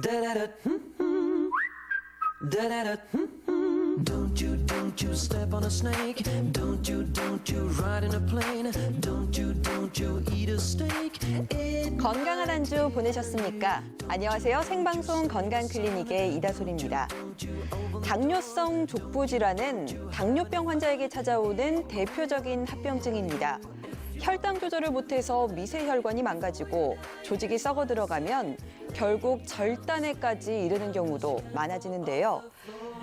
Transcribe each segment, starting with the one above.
Da-da-da, da-da-da, don't you step on a snake. Don't you ride in a plane. Don't you eat a steak. 건강한 한 주 보내셨습니까? 안녕하세요. 생방송 건강클리닉의 이다솔입니다. 당뇨성 족부질환은 당뇨병 환자에게 찾아오는 대표적인 합병증입니다. 혈당 조절을 못해서 미세혈관이 망가지고 조직이 썩어 들어가면 결국 절단에까지 이르는 경우도 많아지는데요.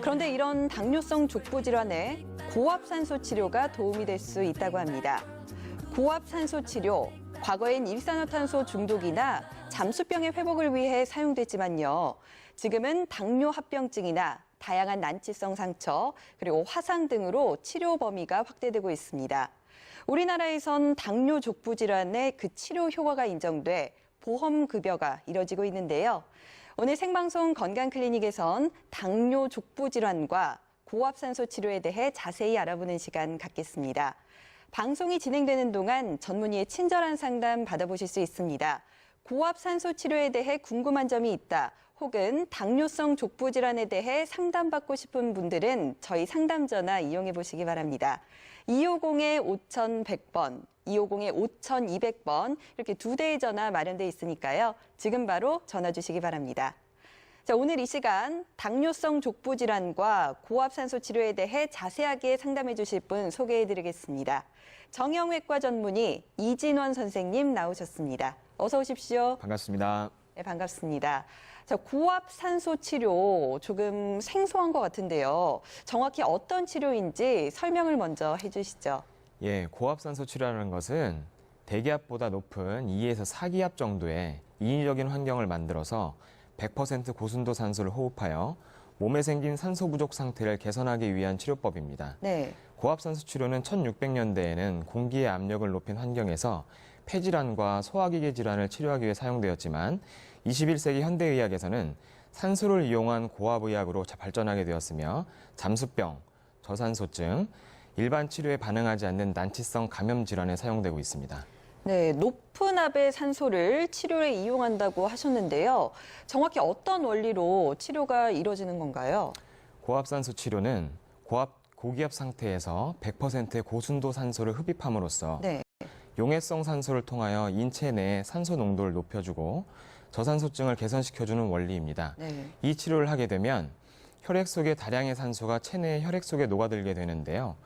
그런데 이런 당뇨성 족부질환에 고압산소 치료가 도움이 될 수 있다고 합니다. 고압산소 치료, 과거엔 일산화탄소 중독이나 잠수병의 회복을 위해 사용됐지만요. 지금은 당뇨 합병증이나 다양한 난치성 상처, 그리고 화상 등으로 치료 범위가 확대되고 있습니다. 우리나라에선 당뇨 족부 질환의 그 치료 효과가 인정돼 보험 급여가 이뤄지고 있는데요. 오늘 생방송 건강클리닉에선 당뇨 족부 질환과 고압산소 치료에 대해 자세히 알아보는 시간 갖겠습니다. 방송이 진행되는 동안 전문의의 친절한 상담 받아보실 수 있습니다. 고압산소 치료에 대해 궁금한 점이 있다, 혹은 당뇨성 족부 질환에 대해 상담받고 싶은 분들은 저희 상담 전화 이용해 보시기 바랍니다. 250-5100번, 250-5200번 이렇게 두 대의 전화 마련돼 있으니까요. 지금 바로 전화 주시기 바랍니다. 자, 오늘 이 시간 당뇨성 족부 질환과 고압산소 치료에 대해 자세하게 상담해 주실 분 소개해 드리겠습니다. 정형외과 전문의 이진원 선생님 나오셨습니다. 어서 오십시오. 반갑습니다. 네, 반갑습니다. 자, 고압산소 치료 조금 생소한 것 같은데요. 정확히 어떤 치료인지 설명을 먼저 해주시죠. 예, 고압산소 치료라는 것은 대기압보다 높은 2에서 4기압 정도의 인위적인 환경을 만들어서 100% 고순도 산소를 호흡하여 몸에 생긴 산소 부족 상태를 개선하기 위한 치료법입니다. 네. 고압산소 치료는 1600년대에는 공기의 압력을 높인 환경에서 폐질환과 소화기계 질환을 치료하기 위해 사용되었지만 21세기 현대의학에서는 산소를 이용한 고압의학으로 발전하게 되었으며 잠수병, 저산소증, 일반 치료에 반응하지 않는 난치성 감염 질환에 사용되고 있습니다. 네, 높은 압의 산소를 치료에 이용한다고 하셨는데요. 정확히 어떤 원리로 치료가 이루어지는 건가요? 고압산소 치료는 고기압 상태에서 100%의 고순도 산소를 흡입함으로써 네. 용해성 산소를 통하여 인체 내의 산소 농도를 높여주고 저산소증을 개선시켜주는 원리입니다. 네. 이 치료를 하게 되면 혈액 속의 다량의 산소가 체내의 혈액 속에 녹아들게 되는데요.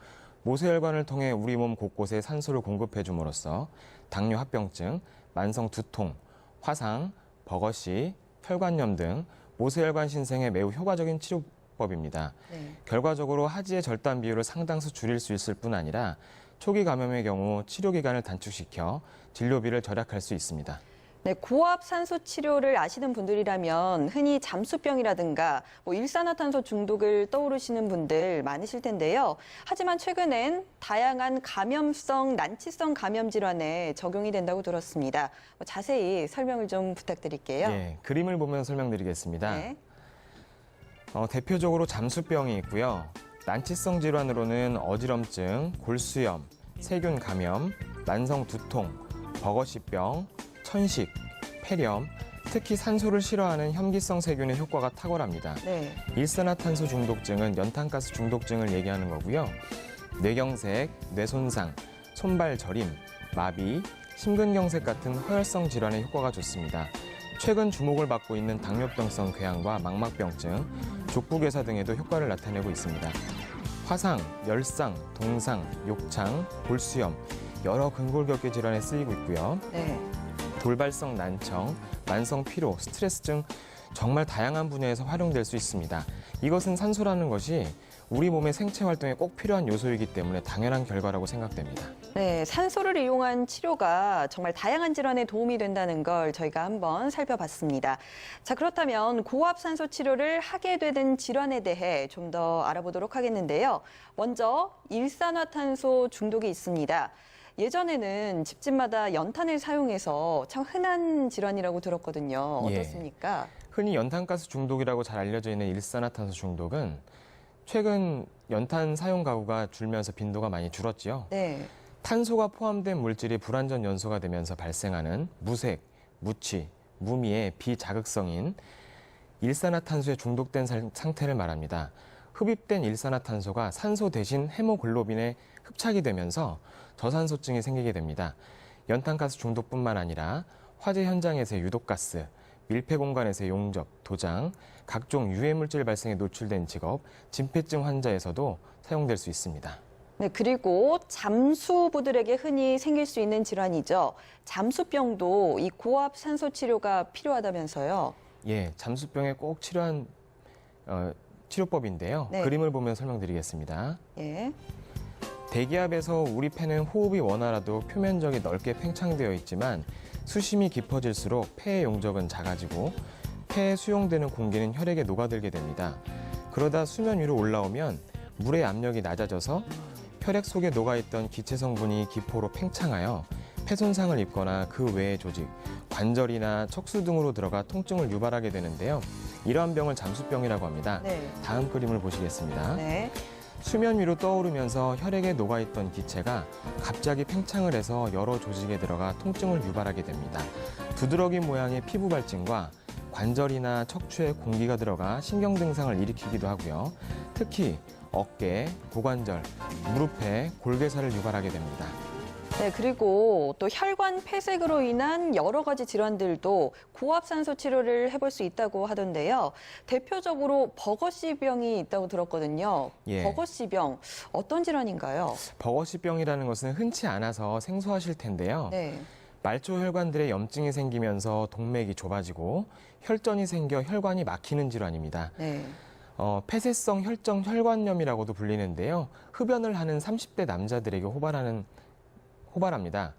모세혈관을 통해 우리 몸 곳곳에 산소를 공급해 줌으로써 당뇨 합병증, 만성 두통, 화상, 버거시, 혈관염 등 모세혈관 신생에 매우 효과적인 치료법입니다. 네. 결과적으로 하지의 절단 비율을 상당수 줄일 수 있을 뿐 아니라 초기 감염의 경우 치료 기간을 단축시켜 진료비를 절약할 수 있습니다. 네, 고압산소 치료를 아시는 분들이라면 흔히 잠수병이라든가 일산화탄소 중독을 떠오르시는 분들 많으실 텐데요. 하지만 최근엔 다양한 감염성, 난치성 감염 질환에 적용이 된다고 들었습니다. 자세히 설명을 좀 부탁드릴게요. 예, 그림을 보면 설명드리겠습니다. 네. 대표적으로 잠수병이 있고요. 난치성 질환으로는 어지럼증, 골수염, 세균 감염, 만성 두통, 버거시병, 천식, 폐렴, 특히 산소를 싫어하는 현기성 세균의 효과가 탁월합니다. 네. 일산화탄소 중독증은 연탄가스 중독증을 얘기하는 거고요. 뇌경색, 뇌손상, 손발 저림, 마비, 심근경색 같은 허혈성 질환의 효과가 좋습니다. 최근 주목을 받고 있는 당뇨병성 궤양과 망막병증, 족부괴사 등에도 효과를 나타내고 있습니다. 화상, 열상, 동상, 욕창, 골수염, 여러 근골격계 질환에 쓰이고 있고요. 네. 돌발성 난청, 만성 피로, 스트레스 등 정말 다양한 분야에서 활용될 수 있습니다. 이것은 산소라는 것이 우리 몸의 생체 활동에 꼭 필요한 요소이기 때문에 당연한 결과라고 생각됩니다. 네, 산소를 이용한 치료가 정말 다양한 질환에 도움이 된다는 걸 저희가 한번 살펴봤습니다. 자, 그렇다면 고압산소 치료를 하게 되는 질환에 대해 좀 더 알아보도록 하겠는데요. 먼저 일산화탄소 중독이 있습니다. 예전에는 집집마다 연탄을 사용해서 참 흔한 질환이라고 들었거든요. 어떻습니까? 흔히 연탄가스 중독이라고 잘 알려져 있는 일산화탄소 중독은 최근 연탄 사용 가구가 줄면서 빈도가 많이 줄었지요. 네. 탄소가 포함된 물질이 불완전 연소가 되면서 발생하는 무색, 무취, 무미의 비자극성인 일산화탄소에 중독된 상태를 말합니다. 흡입된 일산화탄소가 산소 대신 헤모글로빈에 흡착이 되면서 저산소증이 생기게 됩니다. 연탄가스 중독뿐만 아니라 화재 현장에서의 유독가스, 밀폐 공간에서의 용접, 도장, 각종 유해물질 발생에 노출된 직업, 진폐증 환자에서도 사용될 수 있습니다. 네, 그리고 잠수부들에게 흔히 생길 수 있는 질환이죠. 잠수병도 이 고압 산소 치료가 필요하다면서요. 예, 잠수병에 꼭 치료한 치료법인데요. 네. 그림을 보면 설명드리겠습니다. 예. 대기압에서 우리 폐는 호흡이 원활하도 표면적이 넓게 팽창되어 있지만 수심이 깊어질수록 폐의 용적은 작아지고 폐에 수용되는 공기는 혈액에 녹아들게 됩니다. 그러다 수면 위로 올라오면 물의 압력이 낮아져서 혈액 속에 녹아있던 기체 성분이 기포로 팽창하여 폐 손상을 입거나 그 외의 조직, 관절이나 척수 등으로 들어가 통증을 유발하게 되는데요. 이러한 병을 잠수병이라고 합니다. 네. 다음 그림을 보시겠습니다. 네. 수면 위로 떠오르면서 혈액에 녹아있던 기체가 갑자기 팽창을 해서 여러 조직에 들어가 통증을 유발하게 됩니다. 두드러기 모양의 피부 발진과 관절이나 척추에 공기가 들어가 신경 증상을 일으키기도 하고요. 특히 어깨, 고관절, 무릎에 골괴사를 유발하게 됩니다. 네, 그리고 또 혈관 폐색으로 인한 여러 가지 질환들도 고압산소 치료를 해볼 수 있다고 하던데요. 대표적으로 버거시병이 있다고 들었거든요. 예. 버거시병, 어떤 질환인가요? 버거시병이라는 것은 흔치 않아서 생소하실 텐데요. 네. 말초 혈관들에 염증이 생기면서 동맥이 좁아지고 혈전이 생겨 혈관이 막히는 질환입니다. 네. 폐쇄성 혈관염이라고도 불리는데요. 흡연을 하는 30대 남자들에게 호발합니다.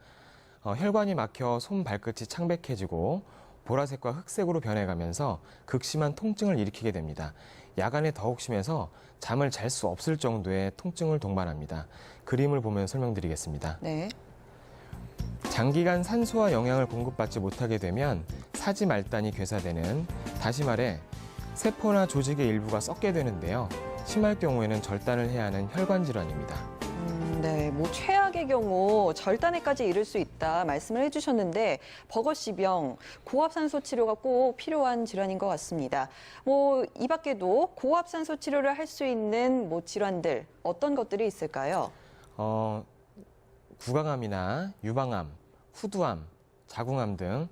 혈관이 막혀 손 발끝이 창백해지고 보라색과 흑색으로 변해가면서 극심한 통증을 일으키게 됩니다. 야간에 더욱 심해서 잠을 잘 수 없을 정도의 통증을 동반합니다. 그림을 보면 설명드리겠습니다. 네. 장기간 산소와 영양을 공급받지 못하게 되면 사지 말단이 괴사되는, 다시 말해 세포나 조직의 일부가 썩게 되는데요. 심할 경우에는 절단을 해야 하는 혈관 질환입니다. 네, 뭐 최악의 경우 절단에까지 이를 수 있다 말씀을 해주셨는데 버거시병, 고압산소 치료가 꼭 필요한 질환인 것 같습니다. 뭐 이 밖에도 고압산소 치료를 할 수 있는 뭐 질환들 어떤 것들이 있을까요? 구강암이나 유방암, 후두암, 자궁암 등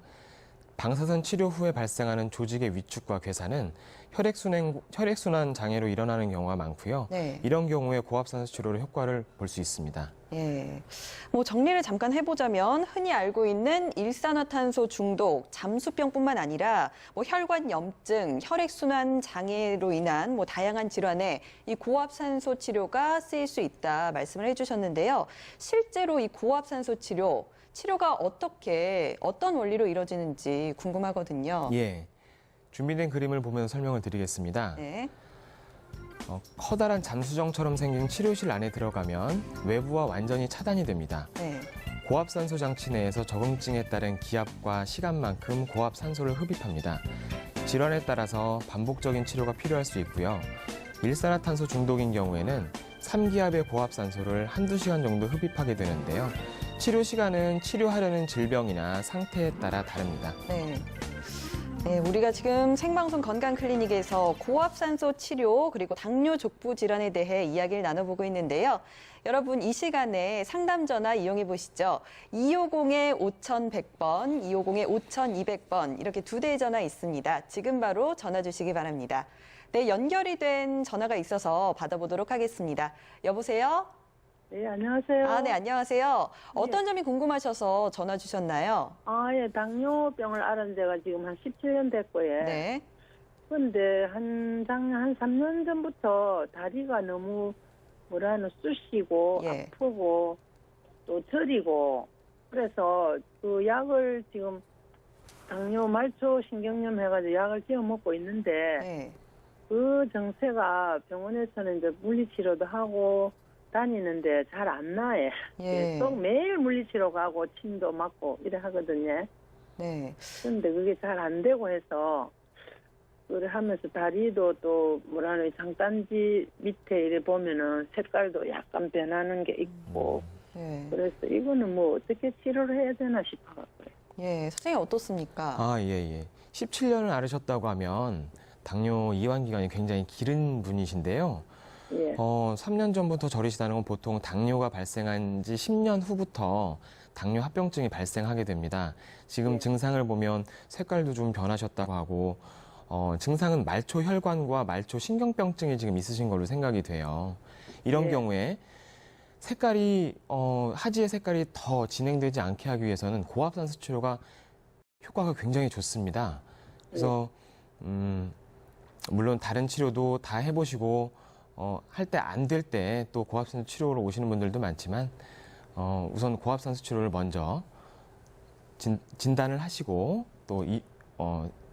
방사선 치료 후에 발생하는 조직의 위축과 괴사는 혈액순환 장애로 일어나는 경우가 많고요. 네. 이런 경우에 고압산소 치료로 효과를 볼 수 있습니다. 예. 뭐 정리를 잠깐 해보자면 흔히 알고 있는 일산화탄소 중독, 잠수병뿐만 아니라 뭐 혈관 염증, 혈액순환 장애로 인한 뭐 다양한 질환에 이 고압산소 치료가 쓰일 수 있다 말씀을 해주셨는데요. 실제로 이 고압산소 치료가 어떤 원리로 이루어지는지 궁금하거든요. 예. 준비된 그림을 보면 설명을 드리겠습니다. 네. 커다란 잠수정처럼 생긴 치료실 안에 들어가면 외부와 완전히 차단이 됩니다. 네. 고압산소 장치 내에서 적응증에 따른 기압과 시간만큼 고압산소를 흡입합니다. 질환에 따라서 반복적인 치료가 필요할 수 있고요. 일산화탄소 중독인 경우에는 3기압의 고압산소를 한두 시간 정도 흡입하게 되는데요. 치료 시간은 치료하려는 질병이나 상태에 따라 다릅니다. 네. 네, 우리가 지금 생방송 건강클리닉에서 고압산소 치료 그리고 당뇨 족부 질환에 대해 이야기를 나눠보고 있는데요. 여러분 이 시간에 상담 전화 이용해 보시죠. 250-5100번, 250-5200번 이렇게 두 대의 전화 있습니다. 지금 바로 전화 주시기 바랍니다. 네, 연결이 된 전화가 있어서 받아보도록 하겠습니다. 여보세요? 네, 안녕하세요. 네, 안녕하세요. 어떤 점이 궁금하셔서 전화 주셨나요? 예, 당뇨병을 앓은 지가 지금 한 17년 됐고요. 네. 근데 한 3년 전부터 다리가 너무 쑤시고 예. 아프고 또 저리고 그래서 그 약을 지금 당뇨 말초 신경염 해가지고 약을 지어 먹고 있는데 네. 그 정세가 병원에서는 이제 물리치료도 하고 다니는데 잘 안 나요. 예. 또 매일 물리치료 가고 침도 맞고 이래 하거든요. 네. 근데 그게 잘 안 되고 해서 그래 하면서 다리도 또 장단지 밑에 이래 보면은 색깔도 약간 변하는 게 있고 네. 그래서 이거는 뭐 어떻게 치료를 해야 되나 싶어가지고요. 예, 선생님 어떻습니까? 예. 17년을 앓으셨다고 하면 당뇨 이완 기간이 굉장히 길은 분이신데요. 예. 3년 전부터 저리시다는 건 보통 당뇨가 발생한 지 10년 후부터 당뇨 합병증이 발생하게 됩니다. 지금 예. 증상을 보면 색깔도 좀 변하셨다고 하고 증상은 말초 혈관과 말초 신경병증이 지금 있으신 걸로 생각이 돼요. 이런 예. 경우에 색깔이 하지의 색깔이 더 진행되지 않게 하기 위해서는 고압산소 치료가 효과가 굉장히 좋습니다. 그래서 물론 다른 치료도 다 해보시고 할 때 안 될 때 또 고압산소 치료로 오시는 분들도 많지만 우선 고압산소 치료를 먼저 진단을 하시고 또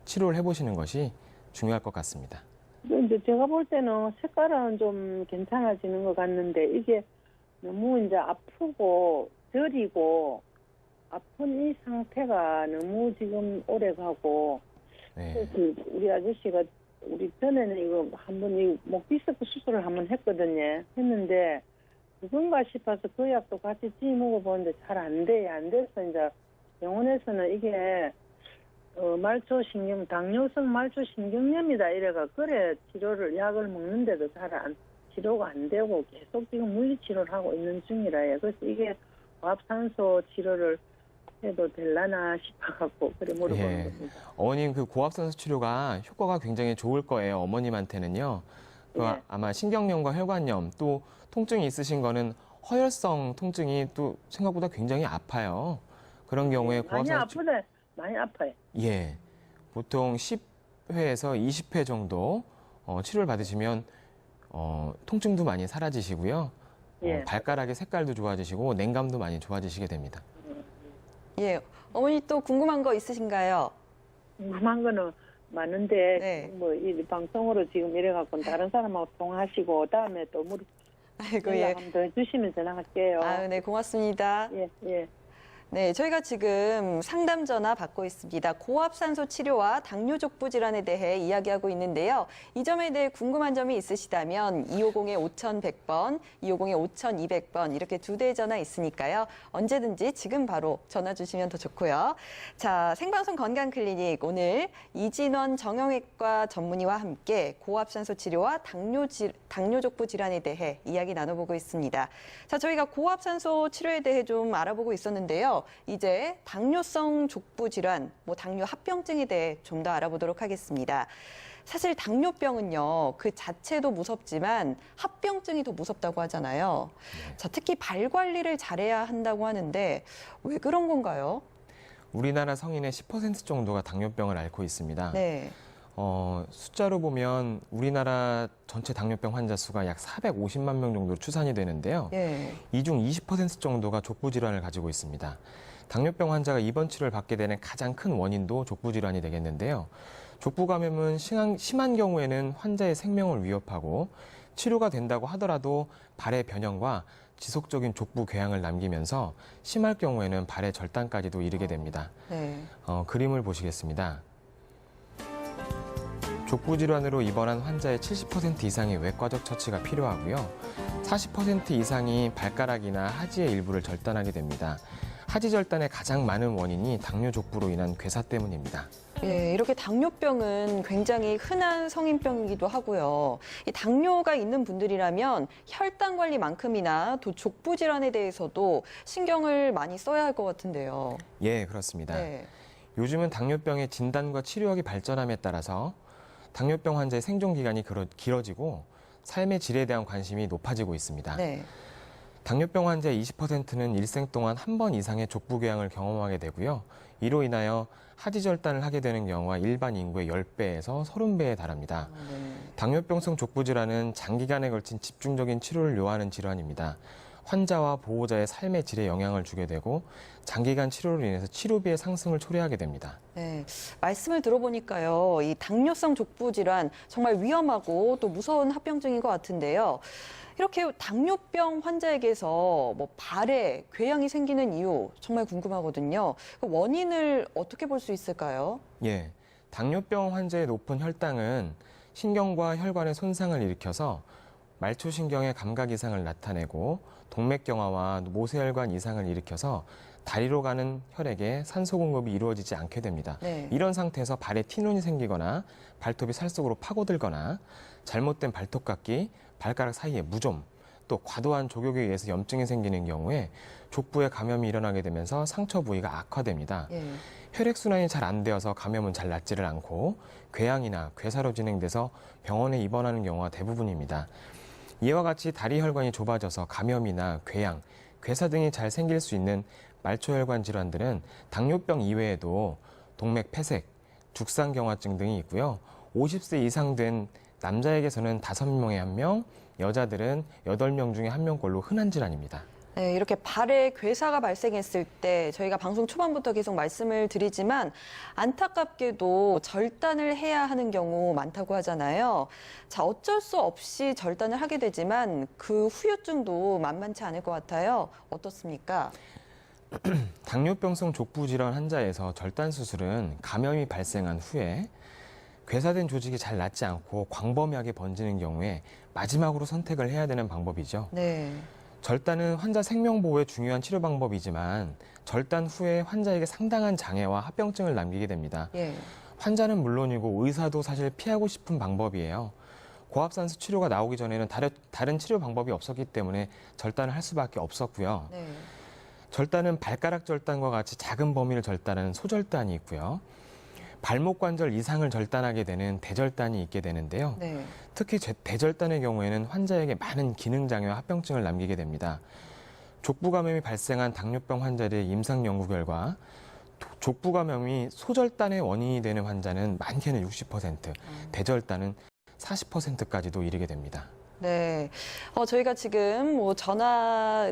치료를 해보시는 것이 중요할 것 같습니다. 이제 제가 볼 때는 색깔은 좀 괜찮아지는 것 같는데 이게 너무 이제 아프고 저리고 아픈 이 상태가 너무 지금 오래 가고 네. 그래서 우리 아저씨가 우리 전에는 이거 한번 이 목 디스크 수술을 한번 했거든요. 했는데 그건가 싶어서 그 약도 같이 찌 먹어보는데 잘 안 돼. 안 돼서 이제 병원에서는 이게 말초신경 당뇨성 말초신경염이다 이래가 그래 치료를 약을 먹는데도 잘 안 치료가 안 되고 계속 지금 물리치료를 하고 있는 중이라요. 그래서 이게 고압산소 치료를 해도 될라나 싶어갖고 그래 물어보는 예. 겁니다. 어머님 그 고압산소 치료가 효과가 굉장히 좋을 거예요. 어머님한테는요. 그 예. 아마 신경염과 혈관염 또 통증이 있으신 거는 허혈성 통증이 또 생각보다 굉장히 아파요. 그런 경우에 많이 고압산소 아프네. 많이 아파요. 예. 보통 10회에서 20회 정도 치료를 받으시면 통증도 많이 사라지시고요. 예. 발가락의 색깔도 좋아지시고 냉감도 많이 좋아지시게 됩니다. 예, 어머니 또 궁금한 거 있으신가요? 궁금한 거는 많은데 네. 뭐 이 방송으로 지금 이래갖고 다른 사람하고 통화하시고 다음에 또 아이고, 예. 연락 한번 더 해주시면 전화할게요. 아유, 네, 고맙습니다. 예, 예. 네, 저희가 지금 상담 전화 받고 있습니다. 고압산소 치료와 당뇨 족부 질환에 대해 이야기하고 있는데요. 이 점에 대해 궁금한 점이 있으시다면 250-5100번, 250-5200번 이렇게 두 대의 전화 있으니까요. 언제든지 지금 바로 전화 주시면 더 좋고요. 자, 생방송 건강클리닉 오늘 이진원 정형외과 전문의와 함께 고압산소 치료와 당뇨 족부 질환에 대해 이야기 나눠보고 있습니다. 자, 저희가 고압산소 치료에 대해 좀 알아보고 있었는데요. 이제 당뇨성 족부 질환, 당뇨 합병증에 대해 좀 더 알아보도록 하겠습니다. 사실 당뇨병은요, 그 자체도 무섭지만 합병증이 더 무섭다고 하잖아요. 자, 특히 발 관리를 잘해야 한다고 하는데 왜 그런 건가요? 우리나라 성인의 10% 정도가 당뇨병을 앓고 있습니다. 네. 숫자로 보면 우리나라 전체 당뇨병 환자 수가 약 450만 명 정도로 추산이 되는데요. 예. 이 중 20% 정도가 족부 질환을 가지고 있습니다. 당뇨병 환자가 입원 치료를 받게 되는 가장 큰 원인도 족부 질환이 되겠는데요. 족부 감염은 심한 경우에는 환자의 생명을 위협하고 치료가 된다고 하더라도 발의 변형과 지속적인 족부 궤양을 남기면서 심할 경우에는 발의 절단까지도 이르게 됩니다. 네. 그림을 보시겠습니다. 족부 질환으로 입원한 환자의 70% 이상이 외과적 처치가 필요하고요. 40% 이상이 발가락이나 하지의 일부를 절단하게 됩니다. 하지 절단의 가장 많은 원인이 당뇨 족부로 인한 괴사 때문입니다. 예, 이렇게 당뇨병은 굉장히 흔한 성인병이기도 하고요. 이 당뇨가 있는 분들이라면 혈당 관리만큼이나 또 족부 질환에 대해서도 신경을 많이 써야 할 것 같은데요. 예, 그렇습니다. 네. 요즘은 당뇨병의 진단과 치료학이 발전함에 따라서 당뇨병 환자의 생존 기간이 길어지고 삶의 질에 대한 관심이 높아지고 있습니다. 네. 당뇨병 환자의 20%는 일생 동안 한 번 이상의 족부 궤양을 경험하게 되고요. 이로 인하여 하지 절단을 하게 되는 경우가 일반 인구의 10배에서 30배에 달합니다. 네. 당뇨병성 족부 질환은 장기간에 걸친 집중적인 치료를 요하는 질환입니다. 환자와 보호자의 삶의 질에 영향을 주게 되고 장기간 치료로 인해서 치료비의 상승을 초래하게 됩니다. 네, 말씀을 들어보니까요, 이 당뇨성 족부 질환 정말 위험하고 또 무서운 합병증인 것 같은데요. 이렇게 당뇨병 환자에게서 발에 궤양이 생기는 이유 정말 궁금하거든요. 그 원인을 어떻게 볼 수 있을까요? 예, 당뇨병 환자의 높은 혈당은 신경과 혈관의 손상을 일으켜서 말초신경의 감각 이상을 나타내고 동맥경화와 모세혈관 이상을 일으켜서 다리로 가는 혈액에 산소 공급이 이루어지지 않게 됩니다. 네. 이런 상태에서 발에 티눈이 생기거나 발톱이 살 속으로 파고들거나 잘못된 발톱 깎기, 발가락 사이에 무좀, 또 과도한 족욕에 의해서 염증이 생기는 경우에 족부에 감염이 일어나게 되면서 상처 부위가 악화됩니다. 예. 혈액순환이 잘 안 되어서 감염은 잘 낫지를 않고 궤양이나 괴사로 진행돼서 병원에 입원하는 경우가 대부분입니다. 이와 같이 다리 혈관이 좁아져서 감염이나 궤양, 괴사 등이 잘 생길 수 있는 말초혈관 질환들은 당뇨병 이외에도 동맥 폐색, 죽상경화증 등이 있고요. 50세 이상 된 남자에게서는 5명에 1명, 여자들은 8명 중에 1명꼴로 흔한 질환입니다. 네, 이렇게 발에 괴사가 발생했을 때 저희가 방송 초반부터 계속 말씀을 드리지만 안타깝게도 절단을 해야 하는 경우 많다고 하잖아요. 자, 어쩔 수 없이 절단을 하게 되지만 그 후유증도 만만치 않을 것 같아요. 어떻습니까? 당뇨병성 족부 질환 환자에서 절단 수술은 감염이 발생한 후에 괴사된 조직이 잘 낫지 않고 광범위하게 번지는 경우에 마지막으로 선택을 해야 되는 방법이죠. 네. 절단은 환자 생명 보호에 중요한 치료 방법이지만 절단 후에 환자에게 상당한 장애와 합병증을 남기게 됩니다. 예. 환자는 물론이고 의사도 사실 피하고 싶은 방법이에요. 고압산소 치료가 나오기 전에는 다른 치료 방법이 없었기 때문에 절단을 할 수밖에 없었고요. 네. 절단은 발가락 절단과 같이 작은 범위를 절단하는 소절단이 있고요. 발목 관절 이상을 절단하게 되는 대절단이 있게 되는데요. 네. 특히 대절단의 경우에는 환자에게 많은 기능 장애와 합병증을 남기게 됩니다. 족부 감염이 발생한 당뇨병 환자들의 임상 연구 결과 족부 감염이 소절단의 원인이 되는 환자는 많게는 60%, 대절단은 40%까지도 이르게 됩니다. 네. 저희가 지금 전화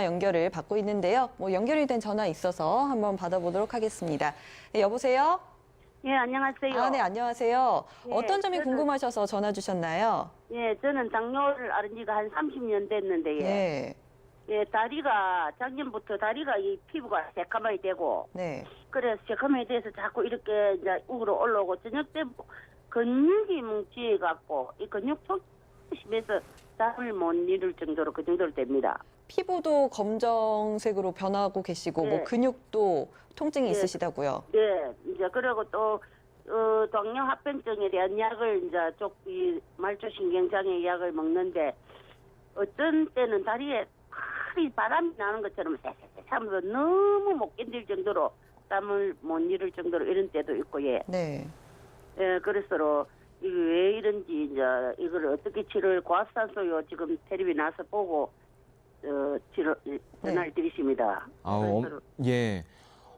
연결을 받고 있는데요. 연결이 된 전화 있어서 한번 받아보도록 하겠습니다. 네, 여보세요? 예, 안녕하세요. 네, 안녕하세요. 예, 어떤 점이 저는- 궁금하셔서 전화 주셨나요? 예, 저는 당뇨를 앓은 지가 한 30년 됐는데, 네. 예, 작년부터 다리가 이 피부가 새카맣게 되고, 네. 그래서 새카맣게 돼서 자꾸 이렇게 이제 우그러 올라오고, 저녁 때 근육이 뭉치갖고, 이 근육통 심해서 잠을 못 이룰 정도로 그 정도로 됩니다. 피부도 검정색으로 변하고 계시고, 네. 근육도 통증이 예. 있으시다고요? 예, 이제 그리고 또, 당뇨 합병증에 대한 약을 이제 이 말초신경장애 약을 먹는데, 어떤 때는 다리에 칼이 바람이 나는 것처럼 쎄쎄쎄 하면서 너무 못 견딜 정도로 땀을 못 이룰 정도로 이런 때도 있고, 예. 네. 예, 그래서 이게 왜 이런지 이제 이걸 어떻게 고압산소요 지금 텔레비 나서 보고, 전화를 드리십니다. 예.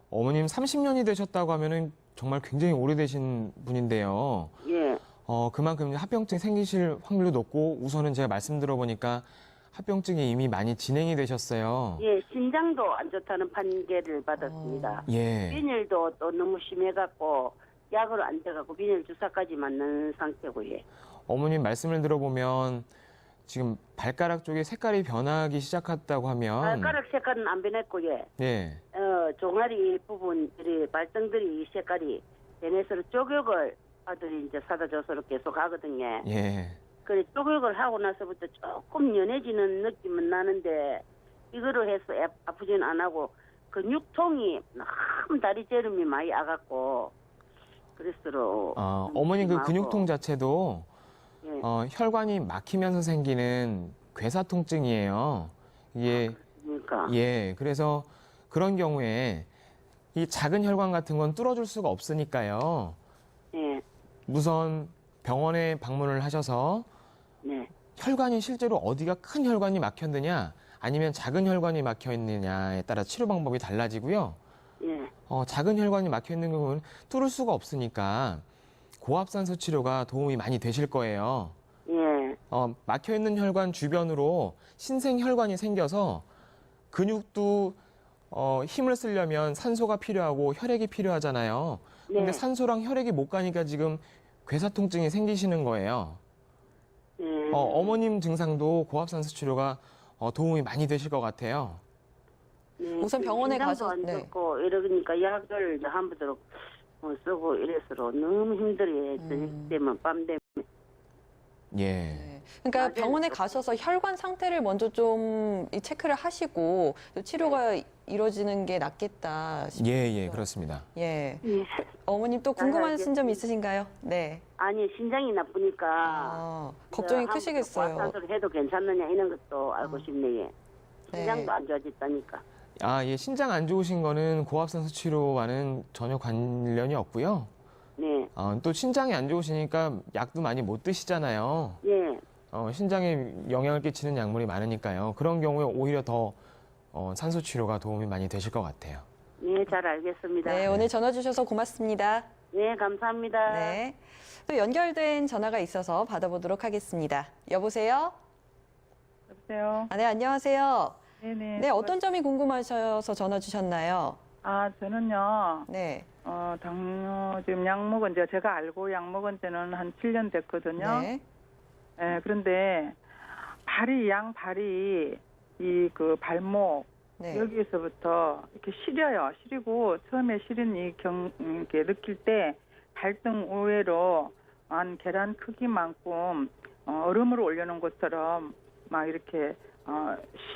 어머님 30년이 되셨다고 하면은 정말 굉장히 오래되신 분인데요. 예, 그만큼 이제 합병증 생기실 확률도 높고 우선은 제가 말씀 들어보니까 합병증이 이미 많이 진행이 되셨어요. 예, 신장도 안 좋다는 판결을 받았습니다. 예. 빈혈도 또 너무 심해갖고 약으로 안 돼갖고 빈혈 주사까지 맞는 상태고, 예. 어머님 말씀을 들어보면 지금 발가락 쪽에 색깔이 변하기 시작했다고 하면 발가락 색깔은 안 변했고, 예. 예. 종아리 부분들이 발등들이 색깔이 변해서 쪽욕을 아들이 이제 사다 줘서 계속 하거든요. 예. 그래 쪽욕을 하고 나서부터 조금 연해지는 느낌은 나는데 이거로 해서 아프진 안 하고 근육통이 너무 다리 저림이 많이 아갖고 그래서 어머님 그 근육통 자체도 예. 혈관이 막히면서 생기는 괴사통증이에요. 이게 그러니까 예. 그래서 그런 경우에 이 작은 혈관 같은 건 뚫어줄 수가 없으니까요. 예. 우선 병원에 방문을 하셔서 네. 혈관이 실제로 어디가 큰 혈관이 막혔느냐 아니면 작은 혈관이 막혀 있느냐에 따라 치료 방법이 달라지고요. 예. 작은 혈관이 막혀 있는 경우는 뚫을 수가 없으니까 고압산소 치료가 도움이 많이 되실 거예요. 예. 막혀 있는 혈관 주변으로 신생 혈관이 생겨서 근육도 힘을 쓰려면 산소가 필요하고 혈액이 필요하잖아요. 근데 네. 산소랑 혈액이 못 가니까 지금 괴사통증이 생기시는 거예요. 예. 어머님 증상도 고압산소 치료가 도움이 많이 되실 것 같아요. 네. 우선 병원에 신장도 가서- 안 네. 좋고 이러니까 약을 이제 한 번도 쓰고 이래서 너무 힘들어요. 저녁 되면 밤 되면. 예. 네. 그러니까 맞아요. 병원에 가셔서 혈관 상태를 먼저 좀 이 체크를 하시고 또 치료가 이루어지는 게 낫겠다 싶어요. 예, 그렇습니다. 예. 예. 어머님 또 궁금하신 점 있으신가요? 네. 아니 신장이 나쁘니까 걱정이 저 크시겠어요. 고압산소를 해도 괜찮느냐 이런 것도 알고 싶네. 예. 네. 신장도 안 좋아졌다니까. 예, 신장 안 좋으신 거는 고압산소 치료와는 전혀 관련이 없고요. 네. 또 신장이 안 좋으시니까 약도 많이 못 드시잖아요. 예. 신장에 영향을 끼치는 약물이 많으니까요. 그런 경우에 오히려 더 산소 치료가 도움이 많이 되실 것 같아요. 네, 잘 알겠습니다. 네, 오늘 전화 주셔서 고맙습니다. 네, 감사합니다. 네. 또 연결된 전화가 있어서 받아보도록 하겠습니다. 여보세요? 여보세요. 네, 안녕하세요. 네네. 네, 어떤 점이 궁금하셔서 전화 주셨나요? 저는요. 네. 당뇨 지금 약 먹은 제가 알고 약 먹은 지는 한 7년 됐거든요. 네. 예, 그런데 양발이 이 그 발목 네. 여기에서부터 이렇게 시려요. 시리고 처음에 시린 이렇게 느낄 때 발등 우회로 한 계란 크기만큼 얼음을 올려놓은 것처럼 막 이렇게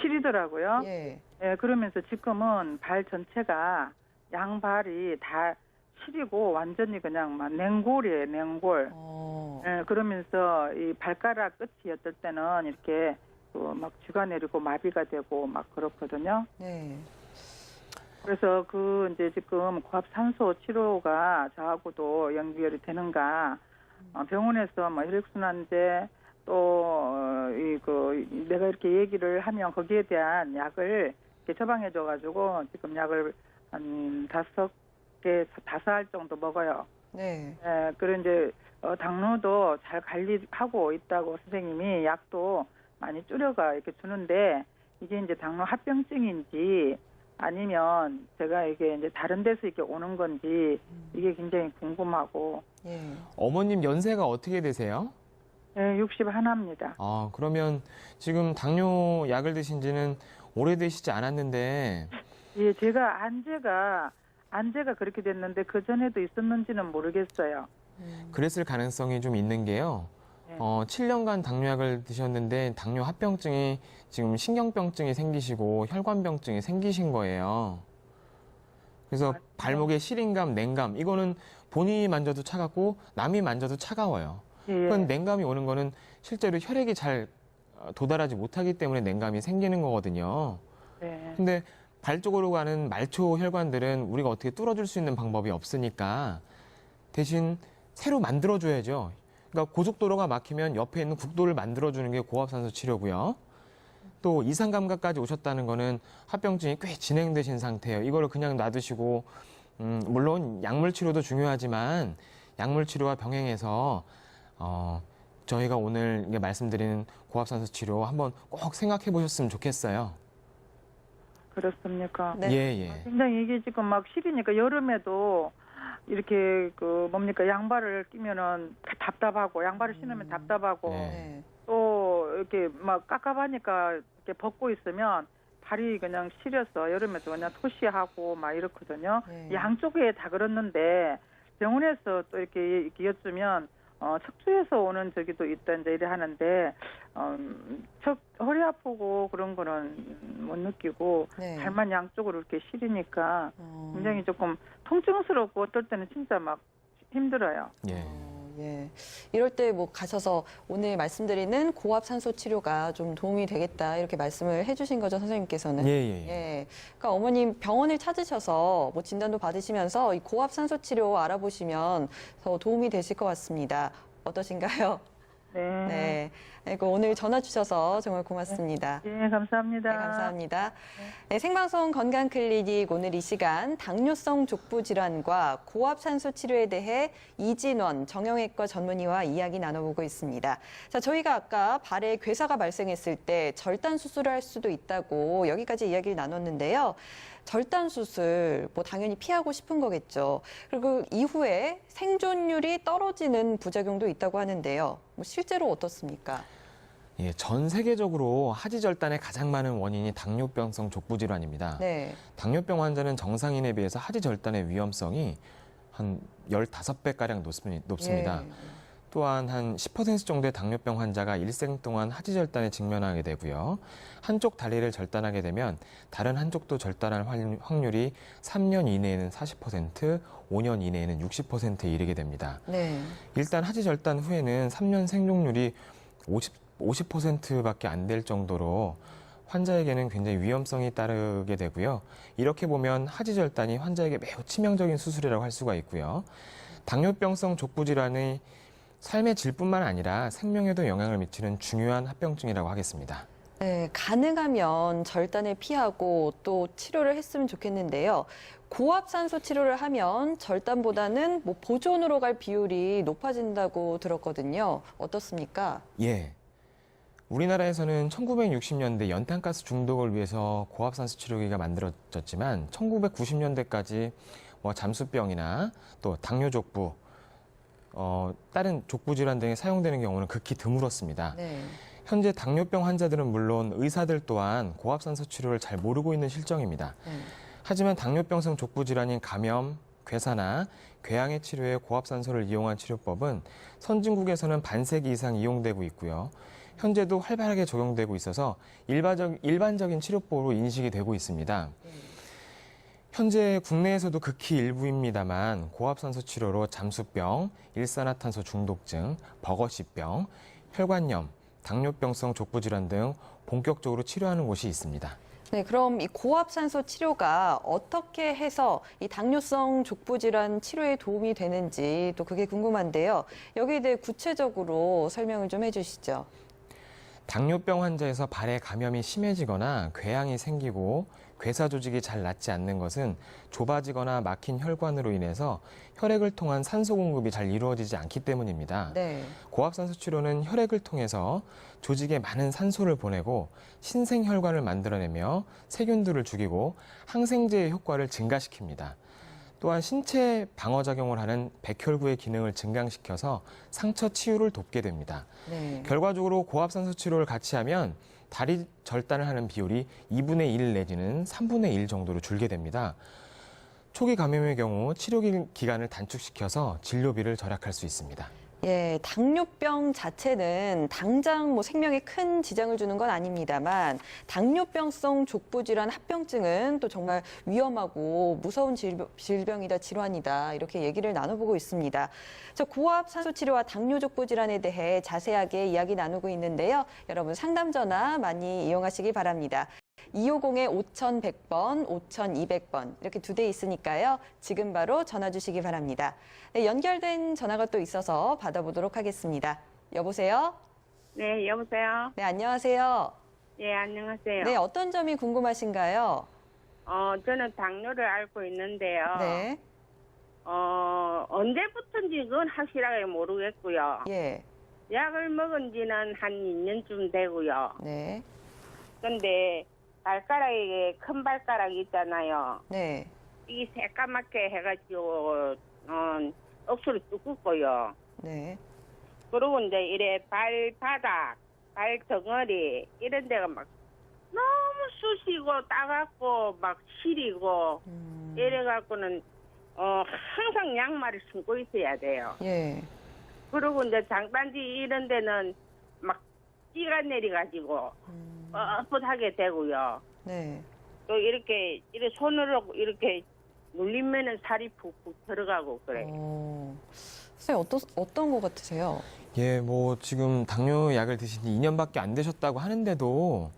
시리더라고요. 예. 예, 그러면서 지금은 발 전체가 양발이 다 시리고 완전히 그냥 막 냉골이에요, 냉골. 예, 그러면서 이 발가락 끝이 어떨 때는 이렇게 막 쥐가 내리고 마비가 되고 막 그렇거든요. 네. 그래서 이제 지금 고압산소 치료가 저하고도 연결이 되는가, 병원에서 뭐 혈액순환제 내가 이렇게 얘기를 하면 거기에 대한 약을 이렇게 처방해줘가지고 지금 약을 한 5알 정도 먹어요. 네. 예, 그리고 이제 당뇨도 잘 관리하고 있다고 선생님이 약도 많이 줄여가 이렇게 주는데 이게 이제 당뇨 합병증인지 아니면 제가 이게 이제 다른 데서 이렇게 오는 건지 이게 굉장히 궁금하고. 예. 어머님 연세가 어떻게 되세요? 예, 61입니다. 그러면 지금 당뇨 약을 드신 지는 오래되시지 않았는데. 예, 제가 안제가 그렇게 됐는데 그 전에도 있었는지는 모르겠어요. 그랬을 가능성이 좀 있는 게요. 7년간 당뇨약을 드셨는데 당뇨 합병증이 지금 신경병증이 생기시고 혈관병증이 생기신 거예요. 그래서 발목에 시린감, 냉감 이거는 본인이 만져도 차갑고 남이 만져도 차가워요. 그건 냉감이 오는 거는 실제로 혈액이 잘 도달하지 못하기 때문에 냉감이 생기는 거거든요. 네. 근데 발 쪽으로 가는 말초 혈관들은 우리가 어떻게 뚫어줄 수 있는 방법이 없으니까 대신 새로 만들어줘야죠. 그러니까 고속도로가 막히면 옆에 있는 국도를 만들어주는 게 고압산소 치료고요. 또 이상감각까지 오셨다는 거는 합병증이 꽤 진행되신 상태예요. 이거를 그냥 놔두시고 물론 약물 치료도 중요하지만 약물 치료와 병행해서 저희가 오늘 이게 말씀드리는 고압산소 치료 한번 꼭 생각해 보셨으면 좋겠어요. 그렇습니까? 네. 예. 굉장히 이게 지금 막 시리니까 여름에도 이렇게 양발을 끼면은 답답하고 양발을 신으면 답답하고 네. 또 이렇게 막 깝깝하니까 이렇게 벗고 있으면 발이 그냥 시려서 여름에도 그냥 토시하고 막 이렇거든요. 네. 양쪽에 다 그렇는데 병원에서 또 이렇게 여쭈면 척추에서 오는 저기도 있다 이제 이래 하는데 허리 아프고 그런 거는 못 느끼고 네. 발만 양쪽으로 이렇게 시리니까 굉장히 조금 통증스럽고 어떨 때는 진짜 막 힘들어요. 예. 예. 이럴 때 뭐 가셔서 오늘 말씀드리는 고압 산소 치료가 좀 도움이 되겠다 이렇게 말씀을 해주신 거죠, 선생님께서는. 예. 그러니까 어머님 병원을 찾으셔서 뭐 진단도 받으시면서 이 고압 산소 치료 알아보시면 더 도움이 되실 것 같습니다. 어떠신가요? 네. 아이고, 오늘 전화 주셔서 정말 고맙습니다. 예, 감사합니다. 네, 감사합니다. 네, 생방송 건강클리닉 오늘 이 시간 당뇨성 족부 질환과 고압 산소 치료에 대해 이진원 정형외과 전문의와 이야기 나눠보고 있습니다. 자, 저희가 아까 발에 괴사가 발생했을 때 절단 수술을 할 수도 있다고 여기까지 이야기를 나눴는데요. 절단 수술 뭐 당연히 피하고 싶은 거겠죠. 그리고 이후에 생존율이 떨어지는 부작용도 있다고 하는데요. 뭐 실제로 어떻습니까? 예, 전 세계적으로 하지 절단의 가장 많은 원인이 당뇨병성 족부 질환입니다. 네. 당뇨병 환자는 정상인에 비해서 하지 절단의 위험성이 한 15배가량 높습니다. 예. 또 또한 한 10% 정도의 당뇨병 환자가 일생 동안 하지절단에 직면하게 되고요. 한쪽 다리를 절단하게 되면 다른 한쪽도 절단할 확률이 3년 이내에는 40%, 5년 이내에는 60%에 이르게 됩니다. 네. 일단 하지절단 후에는 3년 생존율이 50%밖에 안 될 정도로 환자에게는 굉장히 위험성이 따르게 되고요. 이렇게 보면 하지절단이 환자에게 매우 치명적인 수술이라고 할 수가 있고요. 당뇨병성 족부질환의 삶의 질뿐만 아니라 생명에도 영향을 미치는 중요한 합병증이라고 하겠습니다. 네, 가능하면 절단을 피하고 또 치료를 했으면 좋겠는데요. 고압산소 치료를 하면 절단보다는 보존으로 갈 비율이 높아진다고 들었거든요. 어떻습니까? 예. 우리나라에서는 1960년대 연탄가스 중독을 위해서 고압산소 치료기가 만들어졌지만 1990년대까지 잠수병이나 또 당뇨족부, 다른 족부 질환 등에 사용되는 경우는 극히 드물었습니다. 네. 현재 당뇨병 환자들은 물론 의사들 또한 고압산소 치료를 잘 모르고 있는 실정입니다. 하지만 당뇨병성 족부 질환인 감염, 괴사나 궤양의 치료에 고압산소를 이용한 치료법은 선진국에서는 반세기 이상 이용되고 있고요. 현재도 활발하게 적용되고 있어서 일반적인 치료법으로 인식이 되고 있습니다. 현재 국내에서도 극히 일부입니다만 고압산소 치료로 잠수병, 일산화탄소 중독증, 버거시병, 혈관염, 당뇨병성 족부질환 등 본격적으로 치료하는 곳이 있습니다. 네, 그럼 이 고압산소 치료가 어떻게 해서 이 당뇨성 족부질환 치료에 도움이 되는지 또 그게 궁금한데요. 여기에 대해 구체적으로 설명을 좀 해주시죠. 당뇨병 환자에서 발에 감염이 심해지거나 궤양이 생기고 괴사 조직이 잘 낫지 않는 것은 좁아지거나 막힌 혈관으로 인해서 혈액을 통한 산소 공급이 잘 이루어지지 않기 때문입니다. 네. 고압산소 치료는 혈액을 통해서 조직에 많은 산소를 보내고 신생혈관을 만들어내며 세균들을 죽이고 항생제의 효과를 증가시킵니다. 또한 신체 방어작용을 하는 백혈구의 기능을 증강시켜서 상처 치유를 돕게 됩니다. 네. 결과적으로 고압산소 치료를 같이 하면 다리 절단을 하는 비율이 2분의 1 내지는 3분의 1 정도로 줄게 됩니다. 초기 감염의 경우 치료 기간을 단축시켜서 진료비를 절약할 수 있습니다. 예, 당뇨병 자체는 당장 생명에 큰 지장을 주는 건 아닙니다만 당뇨병성 족부질환 합병증은 또 정말 위험하고 무서운 질병이다, 질환이다 이렇게 얘기를 나눠보고 있습니다. 고압산소 치료와 당뇨 족부질환에 대해 자세하게 이야기 나누고 있는데요. 여러분 상담 전화 많이 이용하시기 바랍니다. 250-5100번, 5200번 이렇게 2대 있으니까요. 지금 바로 전화 주시기 바랍니다. 네, 연결된 전화가 또 있어서 받아보도록 하겠습니다. 여보세요? 네, 여보세요? 네, 안녕하세요. 예, 안녕하세요. 네, 어떤 점이 궁금하신가요? 저는 당뇨를 앓고 있는데요. 네. 언제부터인지 그건 확실하게 모르겠고요. 예. 약을 먹은 지는 한 2년쯤 되고요. 네. 근데 발가락에 큰 발가락 있잖아요. 네. 이게 새까맣게 해가지고 억수로 뚜껍고요. 네. 그리고 이제 이래 발바닥, 발덩어리 이런 데가 막 너무 쑤시고 따갑고 막 시리고 이래갖고는 항상 양말을 신고 있어야 돼요. 예. 그리고 이제 장단지 이런 데는 막 띠가 내려가지고 뻣뻣하게 되고요. 네. 또 이렇게 손으로 이렇게 눌리면은 살이 푹푹 들어가고 그래요. 선생님 어떤 거 같으세요? 예, 지금 당뇨 약을 드신 지 2년밖에 안 되셨다고 하는데도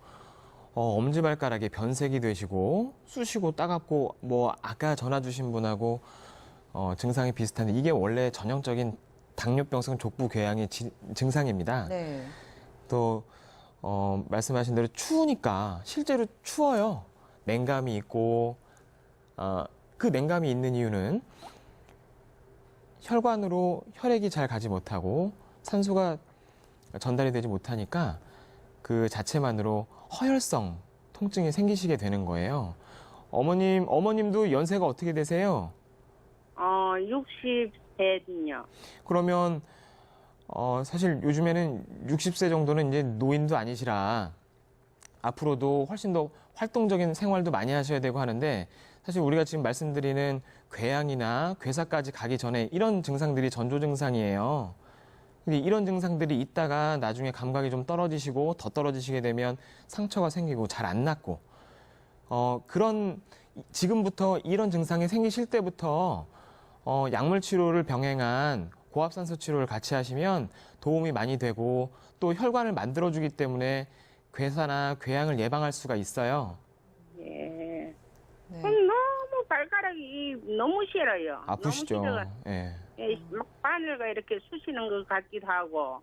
엄지발가락에 변색이 되시고 쑤시고 따갑고 아까 전화 주신 분하고 증상이 비슷한데 이게 원래 전형적인 당뇨병성 족부 궤양의 증상입니다. 네. 또 말씀하신 대로 추우니까 실제로 추워요. 냉감이 있고 그 냉감이 있는 이유는 혈관으로 혈액이 잘 가지 못하고 산소가 전달이 되지 못하니까 그 자체만으로 허혈성 통증이 생기시게 되는 거예요. 어머님도 연세가 어떻게 되세요? 60세요. 그러면 사실 요즘에는 60세 정도는 이제 노인도 아니시라 앞으로도 훨씬 더 활동적인 생활도 많이 하셔야 되고 하는데 사실 우리가 지금 말씀드리는 궤양이나 괴사까지 가기 전에 이런 증상들이 전조 증상이에요. 근데 이런 증상들이 있다가 나중에 감각이 좀 떨어지시고 더 떨어지시게 되면 상처가 생기고 잘 안 낫고 지금부터 이런 증상이 생기실 때부터 약물 치료를 병행한 고압산소 치료를 같이 하시면 도움이 많이 되고 또 혈관을 만들어주기 때문에 괴사나 괴양을 예방할 수가 있어요. 예. 네. 그럼 너무 발가락이 너무 싫어요. 아프시죠? 너무 싫어가- 예. 예, 막 바늘과 이렇게 쑤시는 것 같기도 하고,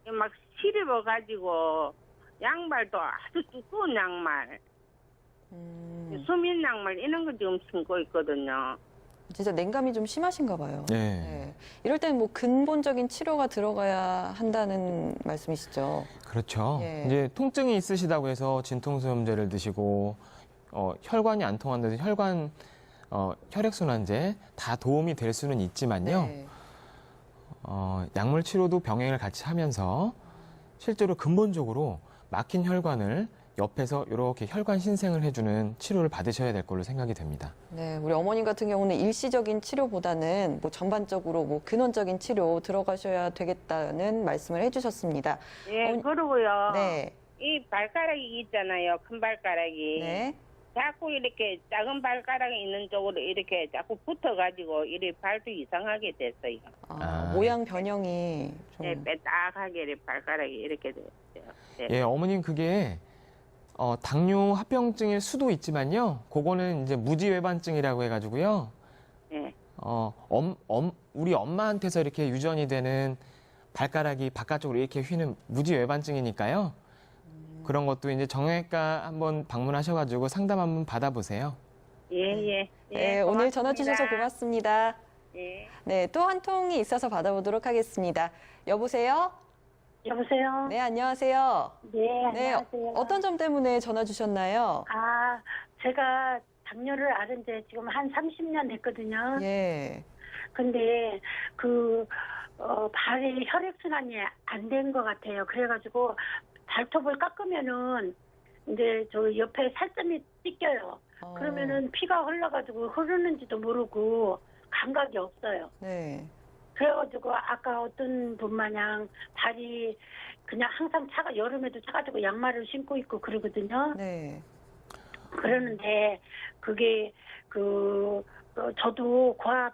막 시립어가지고, 양말도 아주 두꺼운 양말, 수면 양말 이런 거 지금 신고 있거든요. 진짜 냉감이 좀 심하신가 봐요. 네. 네. 이럴 때는 뭐 근본적인 치료가 들어가야 한다는 말씀이시죠? 그렇죠. 예. 이제 통증이 있으시다고 해서 진통소염제를 드시고 혈관이 안 통한다든지 혈액순환제 다 도움이 될 수는 있지만요. 네. 약물 치료도 병행을 같이 하면서 실제로 근본적으로 막힌 혈관을 옆에서 이렇게 혈관 신생을 해주는 치료를 받으셔야 될 걸로 생각이 됩니다. 네, 우리 어머님 같은 경우는 일시적인 치료보다는 뭐 전반적으로 뭐 근원적인 치료 들어가셔야 되겠다는 말씀을 해주셨습니다. 예, 어머니- 그러고요. 네, 이 발가락이 있잖아요. 큰 발가락이. 네, 자꾸 이렇게 작은 발가락이 있는 쪽으로 이렇게 자꾸 붙어가지고 이렇게 발도 이상하게 됐어요. 모양 변형이 좀. 예, 빼딱하게 이렇게 발가락이 이렇게 됐어요. 네. 예, 어머님 그게 당뇨 합병증일 수도 있지만요. 그거는 이제 무지외반증이라고 해가지고요. 예. 우리 엄마한테서 이렇게 유전이 되는 발가락이 바깥쪽으로 이렇게 휘는 무지외반증이니까요. 그런 것도 이제 정형외과 한번 방문하셔가지고 상담 한번 받아보세요. 예, 예. 네, 오늘 전화 주셔서 고맙습니다. 예. 네, 또 한 통이 있어서 받아보도록 하겠습니다. 여보세요? 여보세요? 네, 안녕하세요. 네, 네, 안녕하세요. 어떤 점 때문에 전화 주셨나요? 제가 당뇨를 앓은 지 지금 한 30년 됐거든요. 예. 근데 발이 혈액순환이 안 된 것 같아요. 그래가지고 발톱을 깎으면은 이제 저 옆에 살점이 찢겨요. 그러면은 피가 흘러가지고 흐르는지도 모르고 감각이 없어요. 네. 그래가지고 아까 어떤 분 마냥 발이 그냥 항상 여름에도 차가지고 양말을 신고 있고 그러거든요. 네. 그러는데 그게 저도 고압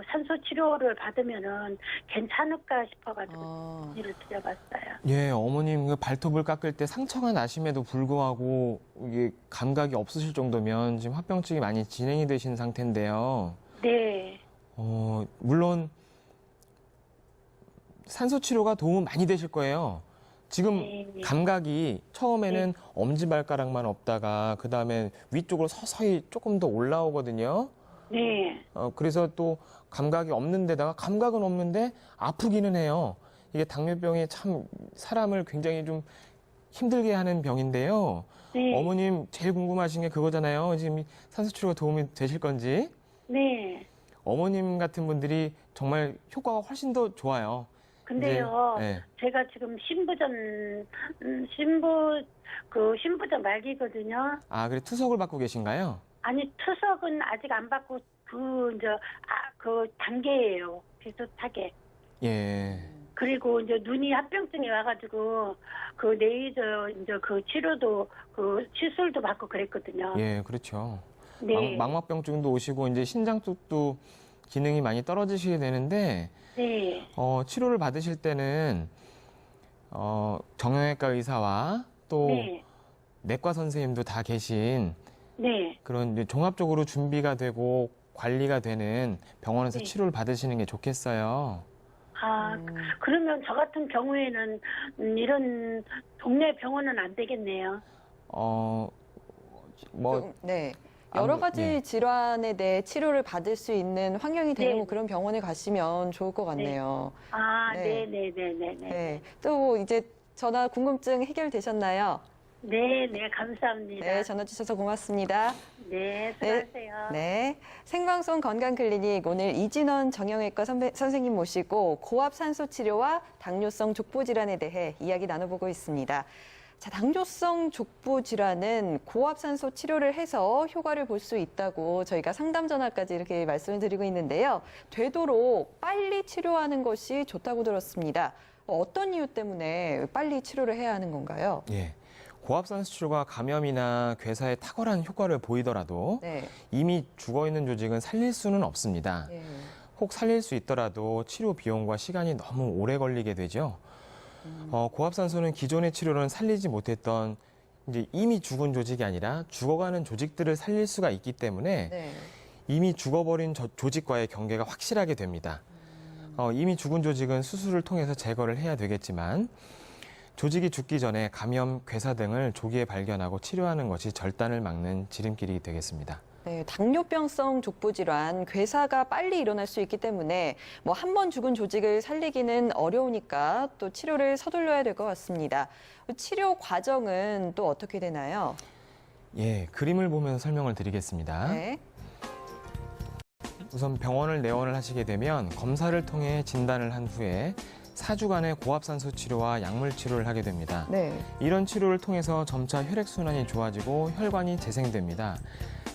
산소 치료를 받으면은 괜찮을까 싶어가지고 일을 드려봤어요. 예, 어머님 그 발톱을 깎을 때 상처가 나심에도 불구하고 이게 감각이 없으실 정도면 지금 합병증이 많이 진행이 되신 상태인데요. 네. 물론 산소 치료가 도움 많이 되실 거예요. 지금 네. 감각이 처음에는 엄지발가락만 없다가 그 다음에 위쪽으로 서서히 조금 더 올라오거든요. 네. 그래서 또 감각이 없는 데다가 감각은 없는데 아프기는 해요. 이게 당뇨병이 참 사람을 굉장히 좀 힘들게 하는 병인데요. 네. 어머님 제일 궁금하신 게 그거잖아요. 지금 산소 치료가 도움이 되실 건지. 네. 어머님 같은 분들이 정말 효과가 훨씬 더 좋아요. 근데요, 네. 제가 지금 신부전 말기거든요. 아, 그래 투석을 받고 계신가요? 아니, 투석은 아직 안 받고, 그 단계예요. 비슷하게. 예. 그리고 이제 눈이 합병증이 와가지고, 그 레이저, 이제 그 치료도, 그 시술도 받고 그랬거든요. 예, 그렇죠. 네. 망막병증도 오시고 이제 신장 쪽도 기능이 많이 떨어지시게 되는데 네. 치료를 받으실 때는 정형외과 의사와 또 네. 내과 선생님도 다 계신 네. 그런 이제 종합적으로 준비가 되고 관리가 되는 병원에서 네. 치료를 받으시는 게 좋겠어요. 그러면 저 같은 경우에는 이런 동네 병원은 안 되겠네요. 네. 여러 가지 예. 질환에 대해 치료를 받을 수 있는 환경이 되는 네. 뭐 그런 병원에 가시면 좋을 것 같네요. 네. 네네네네네. 네. 또 이제 전화 궁금증 해결되셨나요? 네네, 감사합니다. 네, 전화 주셔서 고맙습니다. 네, 수고하세요. 네. 생방송 건강클리닉 오늘 이진원 정형외과 선생님 모시고 고압 산소 치료와 당뇨성 족부 질환에 대해 이야기 나눠보고 있습니다. 자, 당뇨성 족부 질환은 고압산소 치료를 해서 효과를 볼 수 있다고 저희가 상담 전화까지 이렇게 말씀을 드리고 있는데요. 되도록 빨리 치료하는 것이 좋다고 들었습니다. 어떤 이유 때문에 빨리 치료를 해야 하는 건가요? 예. 고압산소 치료가 감염이나 괴사에 탁월한 효과를 보이더라도 네. 이미 죽어있는 조직은 살릴 수는 없습니다. 예. 혹 살릴 수 있더라도 치료 비용과 시간이 너무 오래 걸리게 되죠. 고압산소는 기존의 치료로는 살리지 못했던 이제 이미 죽은 조직이 아니라 죽어가는 조직들을 살릴 수가 있기 때문에 네. 이미 죽어버린 조직과의 경계가 확실하게 됩니다. 이미 죽은 조직은 수술을 통해서 제거를 해야 되겠지만 조직이 죽기 전에 감염, 괴사 등을 조기에 발견하고 치료하는 것이 절단을 막는 지름길이 되겠습니다. 네, 당뇨병성 족부 질환, 괴사가 빨리 일어날 수 있기 때문에 한 번 죽은 조직을 살리기는 어려우니까 또 치료를 서둘러야 될 것 같습니다. 치료 과정은 또 어떻게 되나요? 예, 그림을 보면서 설명을 드리겠습니다. 네. 우선 병원을 내원을 하시게 되면 검사를 통해 진단을 한 후에 4주간의 고압산소 치료와 약물 치료를 하게 됩니다. 네. 이런 치료를 통해서 점차 혈액순환이 좋아지고 혈관이 재생됩니다.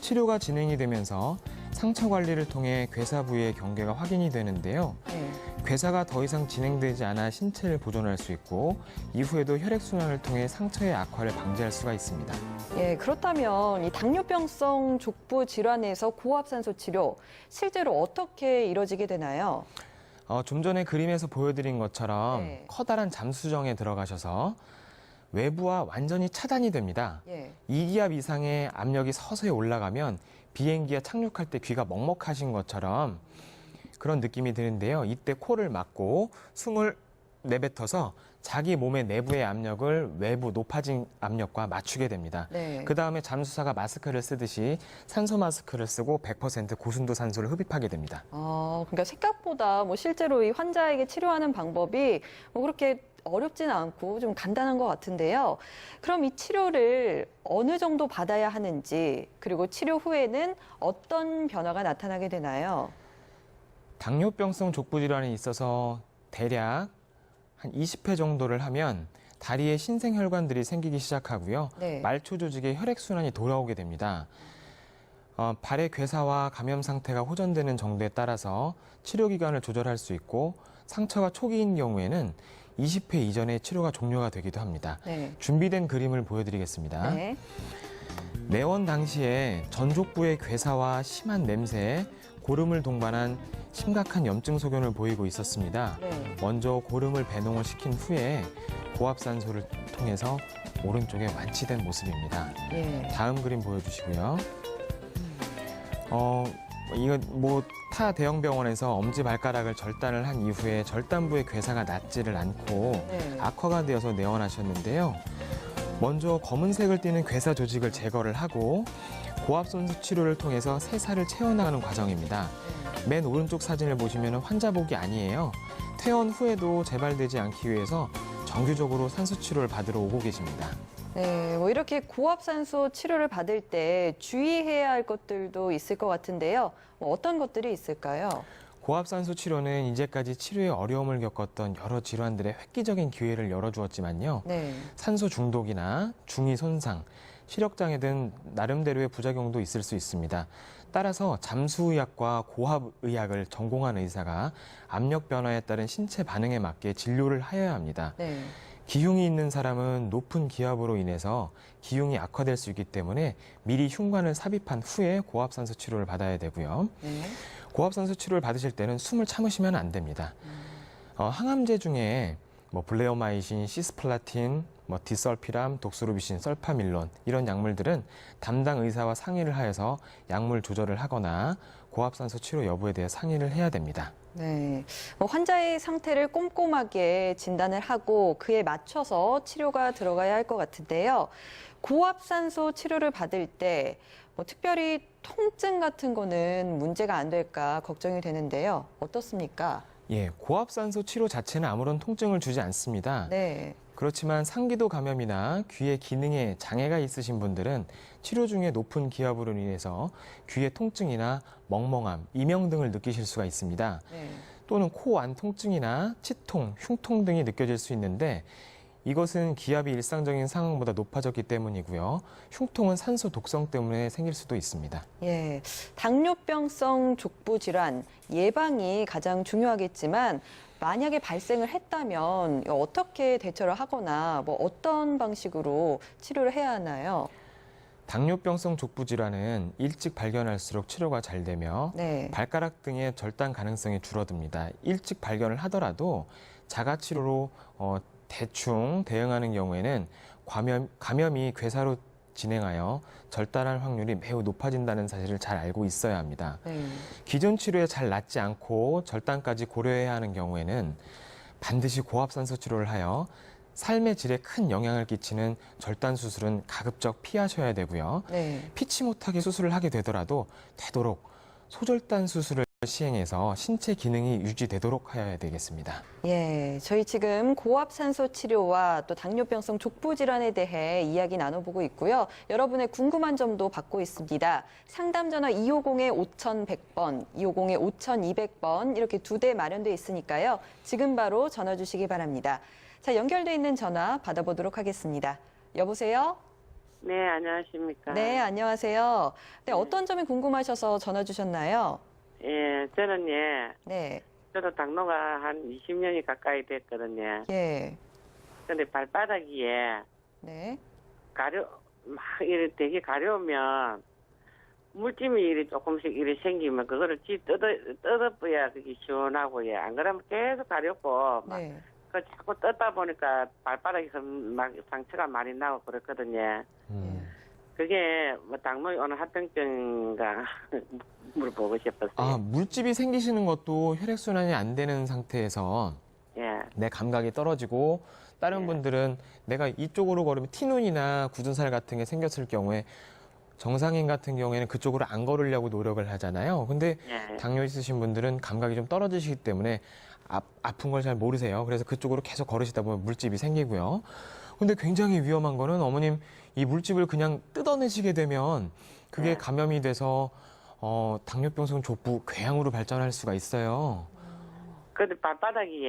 치료가 진행이 되면서 상처 관리를 통해 괴사 부위의 경계가 확인이 되는데요. 네. 괴사가 더 이상 진행되지 않아 신체를 보존할 수 있고 이후에도 혈액순환을 통해 상처의 악화를 방지할 수가 있습니다. 예, 그렇다면 이 당뇨병성 족부 질환에서 고압산소 치료 실제로 어떻게 이루어지게 되나요? 좀 전에 그림에서 보여드린 것처럼 네. 커다란 잠수정에 들어가셔서 외부와 완전히 차단이 됩니다. 예. 2기압 이상의 압력이 서서히 올라가면 비행기가 착륙할 때 귀가 먹먹하신 것처럼 그런 느낌이 드는데요. 이때 코를 막고 숨을 내뱉어서 자기 몸의 내부의 압력을 외부 높아진 압력과 맞추게 됩니다. 네. 그 다음에 잠수사가 마스크를 쓰듯이 산소 마스크를 쓰고 100% 고순도 산소를 흡입하게 됩니다. 그러니까 생각보다 실제로 이 환자에게 치료하는 방법이 그렇게 어렵지는 않고 좀 간단한 것 같은데요. 그럼 이 치료를 어느 정도 받아야 하는지, 그리고 치료 후에는 어떤 변화가 나타나게 되나요? 당뇨병성 족부 질환에 있어서 대략 한 20회 정도를 하면 다리에 신생혈관들이 생기기 시작하고요. 네. 말초 조직의 혈액순환이 돌아오게 됩니다. 발의 괴사와 감염 상태가 호전되는 정도에 따라서 치료 기간을 조절할 수 있고 상처가 초기인 경우에는 20회 이전에 치료가 종료가 되기도 합니다. 네. 준비된 그림을 보여드리겠습니다. 네. 내원 당시에 전족부의 괴사와 심한 냄새에 고름을 동반한 심각한 염증 소견을 보이고 있었습니다. 네. 먼저 고름을 배농을 시킨 후에 고압산소를 통해서 오른쪽에 완치된 모습입니다. 예. 다음 그림 보여주시고요. 이거 타 대형 병원에서 엄지발가락을 절단을 한 이후에 절단부의 괴사가 낫지를 않고 네. 악화가 되어서 내원하셨는데요. 먼저 검은색을 띠는 괴사 조직을 제거를 하고 고압산소 치료를 통해서 새살을 채워나가는 과정입니다. 맨 오른쪽 사진을 보시면 환자복이 아니에요. 퇴원 후에도 재발되지 않기 위해서 정기적으로 산소 치료를 받으러 오고 계십니다. 네, 이렇게 고압산소 치료를 받을 때 주의해야 할 것들도 있을 것 같은데요. 어떤 것들이 있을까요? 고압산소 치료는 이제까지 치료에 어려움을 겪었던 여러 질환들의 획기적인 기회를 열어주었지만요. 네. 산소 중독이나 중이 손상, 시력장애 등 나름대로의 부작용도 있을 수 있습니다. 따라서 잠수의학과 고압의학을 전공한 의사가 압력 변화에 따른 신체 반응에 맞게 진료를 하여야 합니다. 네. 기흉이 있는 사람은 높은 기압으로 인해서 기흉이 악화될 수 있기 때문에 미리 흉관을 삽입한 후에 고압산소 치료를 받아야 되고요. 네. 고압산소 치료를 받으실 때는 숨을 참으시면 안 됩니다. 항암제 중에 블레오마이신, 시스플라틴, 디설피람, 독스루비신, 설파밀론 이런 약물들은 담당 의사와 상의를 하여서 약물 조절을 하거나 고압산소 치료 여부에 대해 상의를 해야 됩니다. 네. 환자의 상태를 꼼꼼하게 진단을 하고 그에 맞춰서 치료가 들어가야 할 것 같은데요. 고압산소 치료를 받을 때 특별히 통증 같은 거는 문제가 안 될까 걱정이 되는데요. 어떻습니까? 예, 고압산소 치료 자체는 아무런 통증을 주지 않습니다. 네. 그렇지만 상기도 감염이나 귀의 기능에 장애가 있으신 분들은 치료 중에 높은 기압으로 인해서 귀의 통증이나 멍멍함, 이명 등을 느끼실 수가 있습니다. 네. 또는 코 안 통증이나 치통, 흉통 등이 느껴질 수 있는데 이것은 기압이 일상적인 상황보다 높아졌기 때문이고요. 흉통은 산소 독성 때문에 생길 수도 있습니다. 예, 당뇨병성 족부 질환 예방이 가장 중요하겠지만 만약에 발생을 했다면 어떻게 대처를 하거나 뭐 어떤 방식으로 치료를 해야 하나요? 당뇨병성 족부 질환은 일찍 발견할수록 치료가 잘 되며 네. 발가락 등의 절단 가능성이 줄어듭니다. 일찍 발견을 하더라도 자가 치료로 대충 대응하는 경우에는 감염이 괴사로 진행하여 절단할 확률이 매우 높아진다는 사실을 잘 알고 있어야 합니다. 네. 기존 치료에 잘 낫지 않고 절단까지 고려해야 하는 경우에는 반드시 고압산소 치료를 하여 삶의 질에 큰 영향을 끼치는 절단 수술은 가급적 피하셔야 되고요. 네. 피치 못하게 수술을 하게 되더라도 되도록 소절단 수술을 시행해서 신체 기능이 유지되도록 하여야 되겠습니다. 예, 저희 지금 고압산소 치료와 또 당뇨병성 족부 질환에 대해 이야기 나눠보고 있고요. 여러분의 궁금한 점도 받고 있습니다. 상담 전화 250-5100번, 250-5200번 이렇게 2대 마련돼 있으니까요. 지금 바로 전화 주시기 바랍니다. 자, 연결돼 있는 전화 받아보도록 하겠습니다. 여보세요? 네, 안녕하십니까. 네, 안녕하세요. 네, 어떤 점이 궁금하셔서 전화 주셨나요? 예, 저는 네, 저도 당뇨가 한 20년이 가까이 됐거든요. 예, 근데 발바닥이 네, 막 이렇게 되게 가려우면 물짐이 이리 조금씩 이리 생기면 그거를 뜯어봐야 그게 시원하고 안 그러면 계속 가렵고 막 네. 그 자꾸 뜯다 보니까 발바닥에서 막 상처가 많이 나고 그랬거든요. 그게 뭐 당뇨의 어느 합병증인가 물어보고 싶었어요. 아, 물집이 생기시는 것도 혈액순환이 안 되는 상태에서 예, 내 감각이 떨어지고 다른 네. 분들은 내가 이쪽으로 걸으면 티눈이나 굳은 살 같은 게 생겼을 경우에 정상인 같은 경우에는 그쪽으로 안 걸으려고 노력을 하잖아요. 근데 예. 당뇨 있으신 분들은 감각이 좀 떨어지시기 때문에 아픈 걸 잘 모르세요. 그래서 그쪽으로 계속 걸으시다 보면 물집이 생기고요. 근데 굉장히 위험한 거는 어머님 이 물집을 그냥 뜯어내시게 되면 그게 네. 감염이 돼서 당뇨병성 족부 궤양으로 발전할 수가 있어요. 근데 발바닥이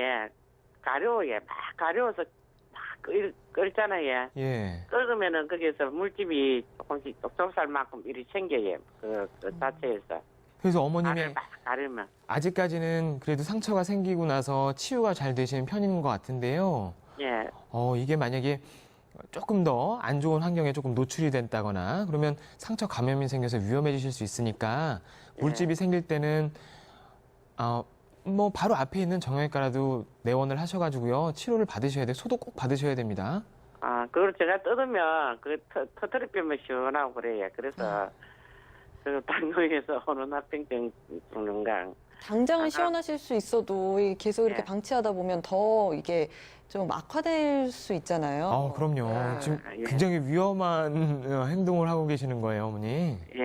가려워요. 막 가려워서 막 끓잖아요. 예. 끓으면은 거기에서 물집이 조금씩 쪽쪽살만큼 이리 생겨요. 그 자체에서. 그래서 어머님의 막 가르면. 아직까지는 그래도 상처가 생기고 나서 치유가 잘 되시는 편인 것 같은데요. 예. 이게 만약에 조금 더 안 좋은 환경에 조금 노출이 됐다거나 그러면 상처 감염이 생겨서 위험해지실 수 있으니까 물집이 생길 때는 뭐 바로 앞에 있는 정형외과라도 내원을 하셔가지고요 치료를 받으셔야 돼요. 소독 꼭 받으셔야 됩니다. 그걸 제가 뜯으면 그 터트리 빼면 시원하고 그래요. 그래서 그 당뇨에서 오는 합병증 죽는가. 당장은 시원하실 수 있어도 계속 이렇게 예. 방치하다 보면 더 이게 좀 악화될 수 있잖아요. 그럼요. 지금 예. 굉장히 위험한 행동을 하고 계시는 거예요, 어머니. 예.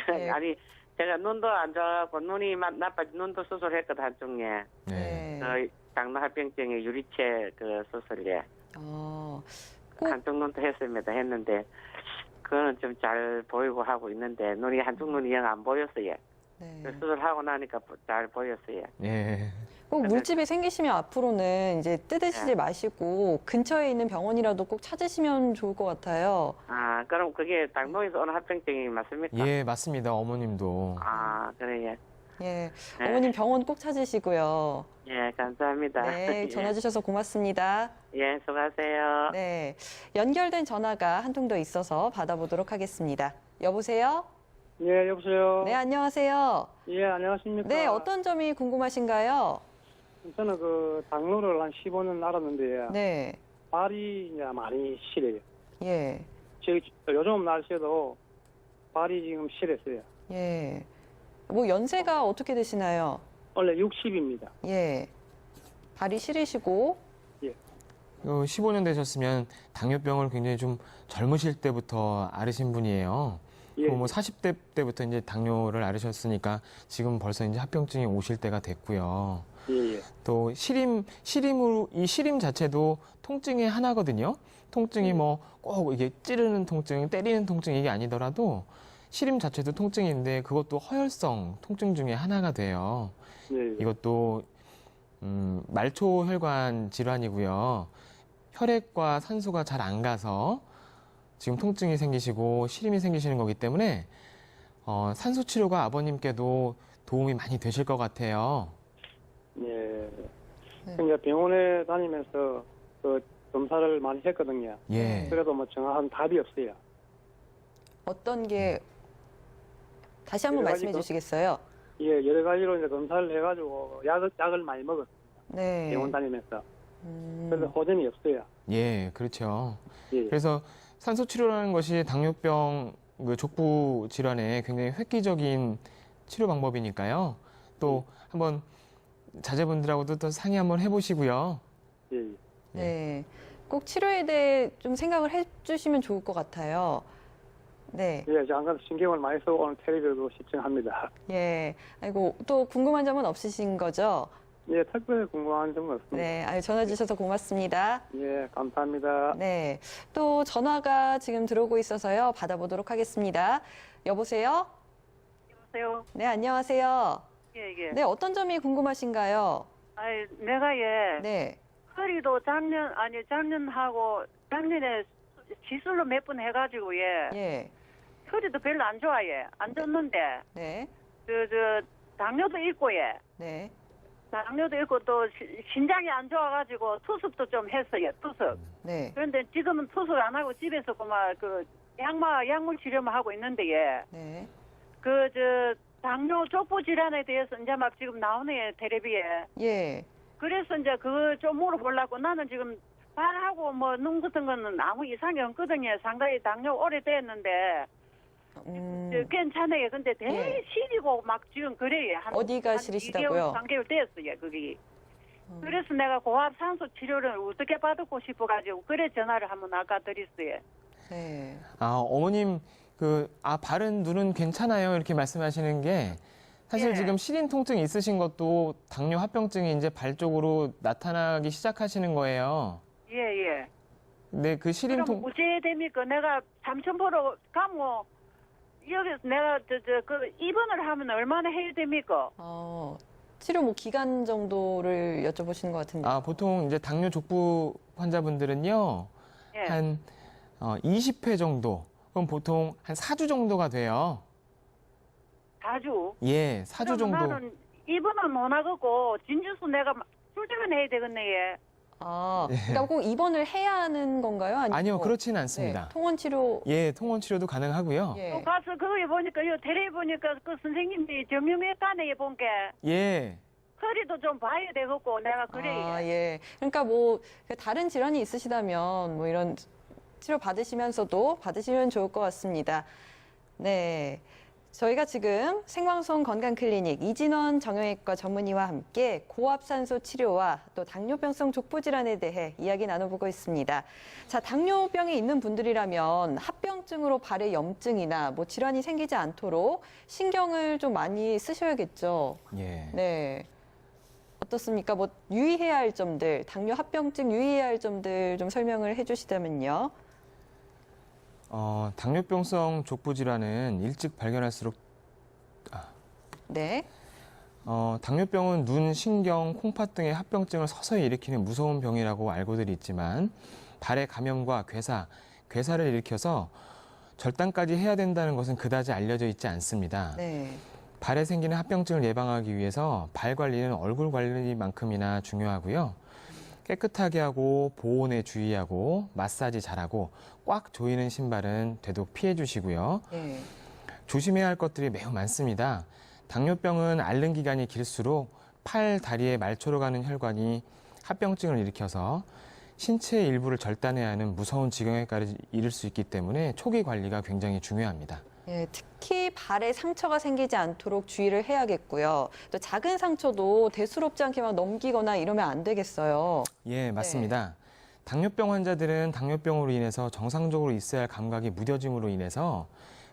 네. 아니 제가 눈도 안 좋아갖고 눈이 나빠지 눈도 수술했거든 한쪽에. 네. 그 당뇨 합병증의 유리체 그 수술에 꼭 한쪽 눈도 했는데 그거는 좀 잘 보이고 하고 있는데 눈이 한쪽 눈이 영 안 보였어요. 네. 그 수술하고 나니까 잘 보였어요. 예. 꼭 물집이 생기시면 앞으로는 이제 뜯으시지 네. 마시고 근처에 있는 병원이라도 꼭 찾으시면 좋을 것 같아요. 그럼 그게 당뇨에서 오는 합병증이 맞습니까? 예, 맞습니다. 어머님도. 그래요. 예, 네. 어머님 병원 꼭 찾으시고요. 예, 감사합니다. 네, 전화 주셔서 고맙습니다. 예, 수고하세요. 네, 연결된 전화가 한 통 더 있어서 받아보도록 하겠습니다. 여보세요? 예, 여보세요. 네, 안녕하세요. 예, 안녕하십니까. 네, 어떤 점이 궁금하신가요? 저는 그 당뇨를 한 15년 알았는데 네, 발이 이제 많이 시려요. 예, 요즘 날씨에도 발이 지금 시렸어요. 예. 뭐 연세가 어떻게 되시나요? 원래 60입니다. 예, 발이 시리시고, 15년 되셨으면 당뇨병을 굉장히 좀 젊으실 때부터 앓으신 분이에요. 예. 뭐 40대 때부터 이제 당뇨를 앓으셨으니까 지금 벌써 이제 합병증이 오실 때가 됐고요. 예, 예. 또 이 시림 자체도 통증의 하나거든요. 통증이 뭐 꼭 이게 찌르는 통증, 때리는 통증 이게 아니더라도 시림 자체도 통증인데 그것도 허혈성 통증 중에 하나가 돼요. 예, 예. 이것도 말초혈관 질환이고요. 혈액과 산소가 잘 안 가서 지금 통증이 생기시고 시림이 생기시는 거기 때문에 산소 치료가 아버님께도 도움이 많이 되실 것 같아요. 예. 그러니까 병원에 다니면서 그 검사를 많이 했거든요. 예. 그래도 뭐 정확한 답이 없어요. 어떤 게 다시 한번 여러 말씀해 가지 주시겠어요? 예, 여러 가지로 이제 검사를 해가지고 약을 많이 먹었어요. 네. 병원 다니면서. 그래서 호전이 없어요. 예, 그렇죠. 예. 그래서 산소 치료라는 것이 당뇨병 그 족부 질환에 굉장히 획기적인 치료 방법이니까요. 또 한번 자제분들하고도 또 상의 한번 해보시고요. 예. 예. 네. 꼭 치료에 대해 좀 생각을 해주시면 좋을 것 같아요. 네. 예, 잠깐 신경을 많이 쓰고 오늘 텔레비도 시청합니다. 예. 아이고, 또 궁금한 점은 없으신 거죠? 예, 특별히 궁금한 점은 없습니다. 네. 아유, 전화 주셔서 고맙습니다. 예, 감사합니다. 네. 또 전화가 지금 들어오고 있어서요. 받아보도록 하겠습니다. 여보세요? 여보세요? 네, 안녕하세요. 예. 네, 어떤 점이 궁금하신가요? 아이, 내가 네. 허리도 작년에 시술로 몇 번 해가지고, 예. 허리도 별로 안 좋아, 안 좋는데, 네. 당뇨도 있고, 네. 당뇨도 있고, 또, 신장이 안 좋아가지고, 투석도 좀 했어요, 투석. 네. 그런데 지금은 투석 안 하고 집에서 그만, 약물 치료만 하고 있는데, 네. 당뇨 족부 질환에 대해서 이제 막 지금 나오네, 텔레비에. 예. 그래서 이제 그거 좀 물어보려고 나는 지금 발하고 뭐 눈 같은 거는 아무 이상이 없거든요. 상당히 당뇨 오래됐는데 괜찮아요. 근데 되게 예. 시리고 막 지금 그래요. 어디가 시리시다고요? 3개월 됐어요. 그게. 그래서 내가 고압 산소 치료를 어떻게 받고 싶어가지고 그래 전화를 한번 아까 드렸어요. 네. 어머님 발은 눈은 괜찮아요 이렇게 말씀하시는 게 사실 예. 지금 시린 통증이 있으신 것도 당뇨 합병증이 이제 발 쪽으로 나타나기 시작하시는 거예요. 예. 네, 그 시린 그럼 어째 됩니까? 내가 삼천포로 가면 여기서 내가 입원을 하면 얼마나 해야 됩니까? 치료 뭐 기간 정도를 여쭤보시는 것 같은데. 보통 이제 당뇨 족부 환자분들은요. 예. 한 20회 정도. 그럼 보통 한 4주 정도가 돼요. 4주? 예, 4주 정도. 나는 입원을 못 하겠고 진주수 내가 출퇴근해야 되겠네. 얘. 그러니까 꼭 입원을 해야 하는 건가요? 아니요, 그렇지는 않습니다. 네, 통원 치료. 예, 통원 치료도 가능하고요. 예. 또 가서 거기 보니까 텔레비 보니까 그 선생님이 정형외과네 본게 예. 허리도 좀 봐야 되겠고 내가 그래. 예. 그러니까 뭐 다른 질환이 있으시다면 뭐 이런 치료 받으시면서도 받으시면 좋을 것 같습니다. 네. 저희가 지금 생방송 건강클리닉 이진원 정형외과 전문의와 함께 고압산소 치료와 또 당뇨병성 족부 질환에 대해 이야기 나눠보고 있습니다. 자, 당뇨병에 있는 분들이라면 합병증으로 발에 염증이나 뭐 질환이 생기지 않도록 신경을 좀 많이 쓰셔야겠죠. 예. 네. 어떻습니까? 뭐 유의해야 할 점들, 당뇨 합병증 유의해야 할 점들 좀 설명을 해주시다면요. 당뇨병성 족부 질환은 일찍 발견할수록 네. 당뇨병은 눈, 신경, 콩팥 등의 합병증을 서서히 일으키는 무서운 병이라고 알고들 있지만 발의 감염과 괴사를 일으켜서 절단까지 해야 된다는 것은 그다지 알려져 있지 않습니다. 네. 발에 생기는 합병증을 예방하기 위해서 발 관리는 얼굴 관리만큼이나 중요하고요. 깨끗하게 하고 보온에 주의하고 마사지 잘하고 꽉 조이는 신발은 되도록 피해 주시고요. 네. 조심해야 할 것들이 매우 많습니다. 당뇨병은 앓는 기간이 길수록 팔, 다리에 말초로 가는 혈관이 합병증을 일으켜서 신체의 일부를 절단해야 하는 무서운 지경에까지 이를 수 있기 때문에 초기 관리가 굉장히 중요합니다. 예, 특히 발에 상처가 생기지 않도록 주의를 해야겠고요. 또 작은 상처도 대수롭지 않게 막 넘기거나 이러면 안 되겠어요. 예, 맞습니다. 당뇨병 환자들은 당뇨병으로 인해서 정상적으로 있어야 할 감각이 무뎌짐으로 인해서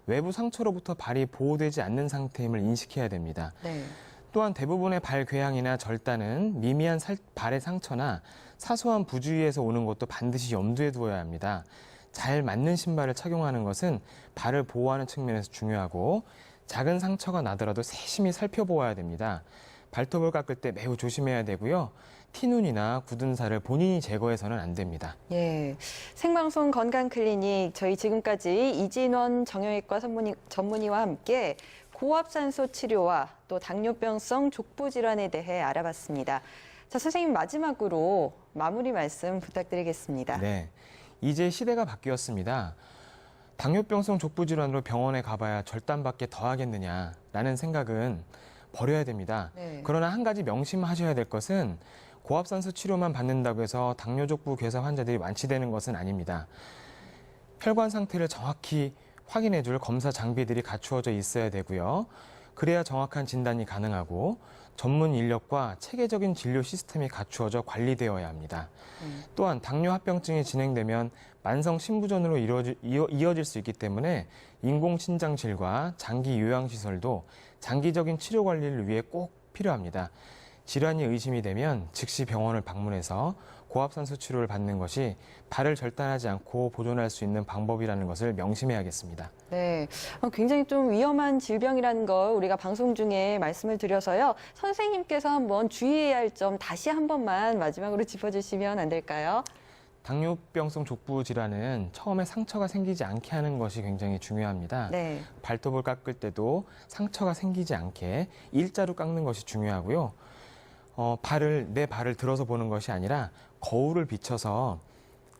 외부 상처로부터 발이 보호되지 않는 상태임을 인식해야 됩니다. 네. 또한 대부분의 발 궤양이나 절단은 미미한 발의 상처나 사소한 부주의에서 오는 것도 반드시 염두에 두어야 합니다. 잘 맞는 신발을 착용하는 것은 발을 보호하는 측면에서 중요하고 작은 상처가 나더라도 세심히 살펴보아야 됩니다. 발톱을 깎을 때 매우 조심해야 되고요. 티눈이나 굳은 살을 본인이 제거해서는 안 됩니다. 예, 생방송 건강클리닉 저희 지금까지 이진원 정형외과 전문의와 함께 고압산소 치료와 또 당뇨병성 족부 질환에 대해 알아봤습니다. 자, 선생님 마지막으로 마무리 말씀 부탁드리겠습니다. 네, 이제 시대가 바뀌었습니다. 당뇨병성 족부 질환으로 병원에 가봐야 절단밖에 더 하겠느냐라는 생각은 버려야 됩니다. 네. 그러나 한 가지 명심하셔야 될 것은 고압산소 치료만 받는다고 해서 당뇨족부 괴사 환자들이 완치되는 것은 아닙니다. 혈관 상태를 정확히 확인해줄 검사 장비들이 갖추어져 있어야 되고요. 그래야 정확한 진단이 가능하고 전문 인력과 체계적인 진료 시스템이 갖추어져 관리되어야 합니다. 또한 당뇨 합병증이 진행되면 만성 신부전으로 이어질 수 있기 때문에 인공신장실과 장기 요양시설도 장기적인 치료 관리를 위해 꼭 필요합니다. 질환이 의심이 되면 즉시 병원을 방문해서 고압산소 치료를 받는 것이 발을 절단하지 않고 보존할 수 있는 방법이라는 것을 명심해야겠습니다. 네, 굉장히 좀 위험한 질병이라는 걸 우리가 방송 중에 말씀을 드려서요. 선생님께서 한번 주의해야 할 점 다시 한 번만 마지막으로 짚어주시면 안 될까요? 당뇨병성 족부 질환은 처음에 상처가 생기지 않게 하는 것이 굉장히 중요합니다. 네. 발톱을 깎을 때도 상처가 생기지 않게 일자로 깎는 것이 중요하고요. 내 발을 들어서 보는 것이 아니라 거울을 비춰서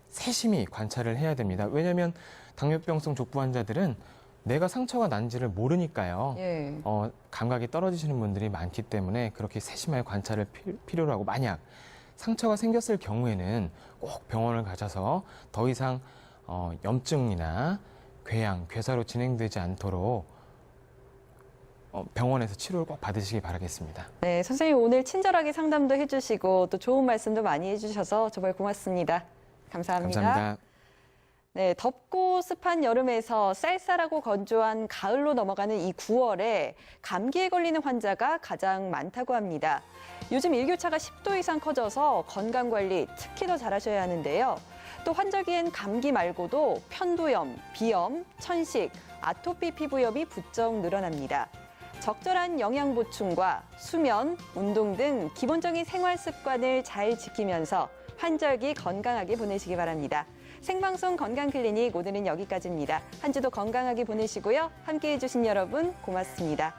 세심히 관찰을 해야 됩니다. 왜냐하면 당뇨병성 족부 환자들은 내가 상처가 난지를 모르니까요. 예. 감각이 떨어지시는 분들이 많기 때문에 그렇게 세심하게 관찰을 필요로 하고, 만약 상처가 생겼을 경우에는 꼭 병원을 가셔서 더 이상 염증이나 궤양, 괴사로 진행되지 않도록 병원에서 치료를 꼭 받으시기 바라겠습니다. 네, 선생님 오늘 친절하게 상담도 해주시고 또 좋은 말씀도 많이 해주셔서 정말 고맙습니다. 감사합니다. 감사합니다. 네, 덥고 습한 여름에서 쌀쌀하고 건조한 가을로 넘어가는 이 9월에 감기에 걸리는 환자가 가장 많다고 합니다. 요즘 일교차가 10도 이상 커져서 건강관리 특히 더 잘하셔야 하는데요. 또 환절기엔 감기 말고도 편도염, 비염, 천식, 아토피 피부염이 부쩍 늘어납니다. 적절한 영양 보충과 수면, 운동 등 기본적인 생활 습관을 잘 지키면서 환절기 건강하게 보내시기 바랍니다. 생방송 건강클리닉 오늘은 여기까지입니다. 한 주도 건강하게 보내시고요. 함께해 주신 여러분 고맙습니다.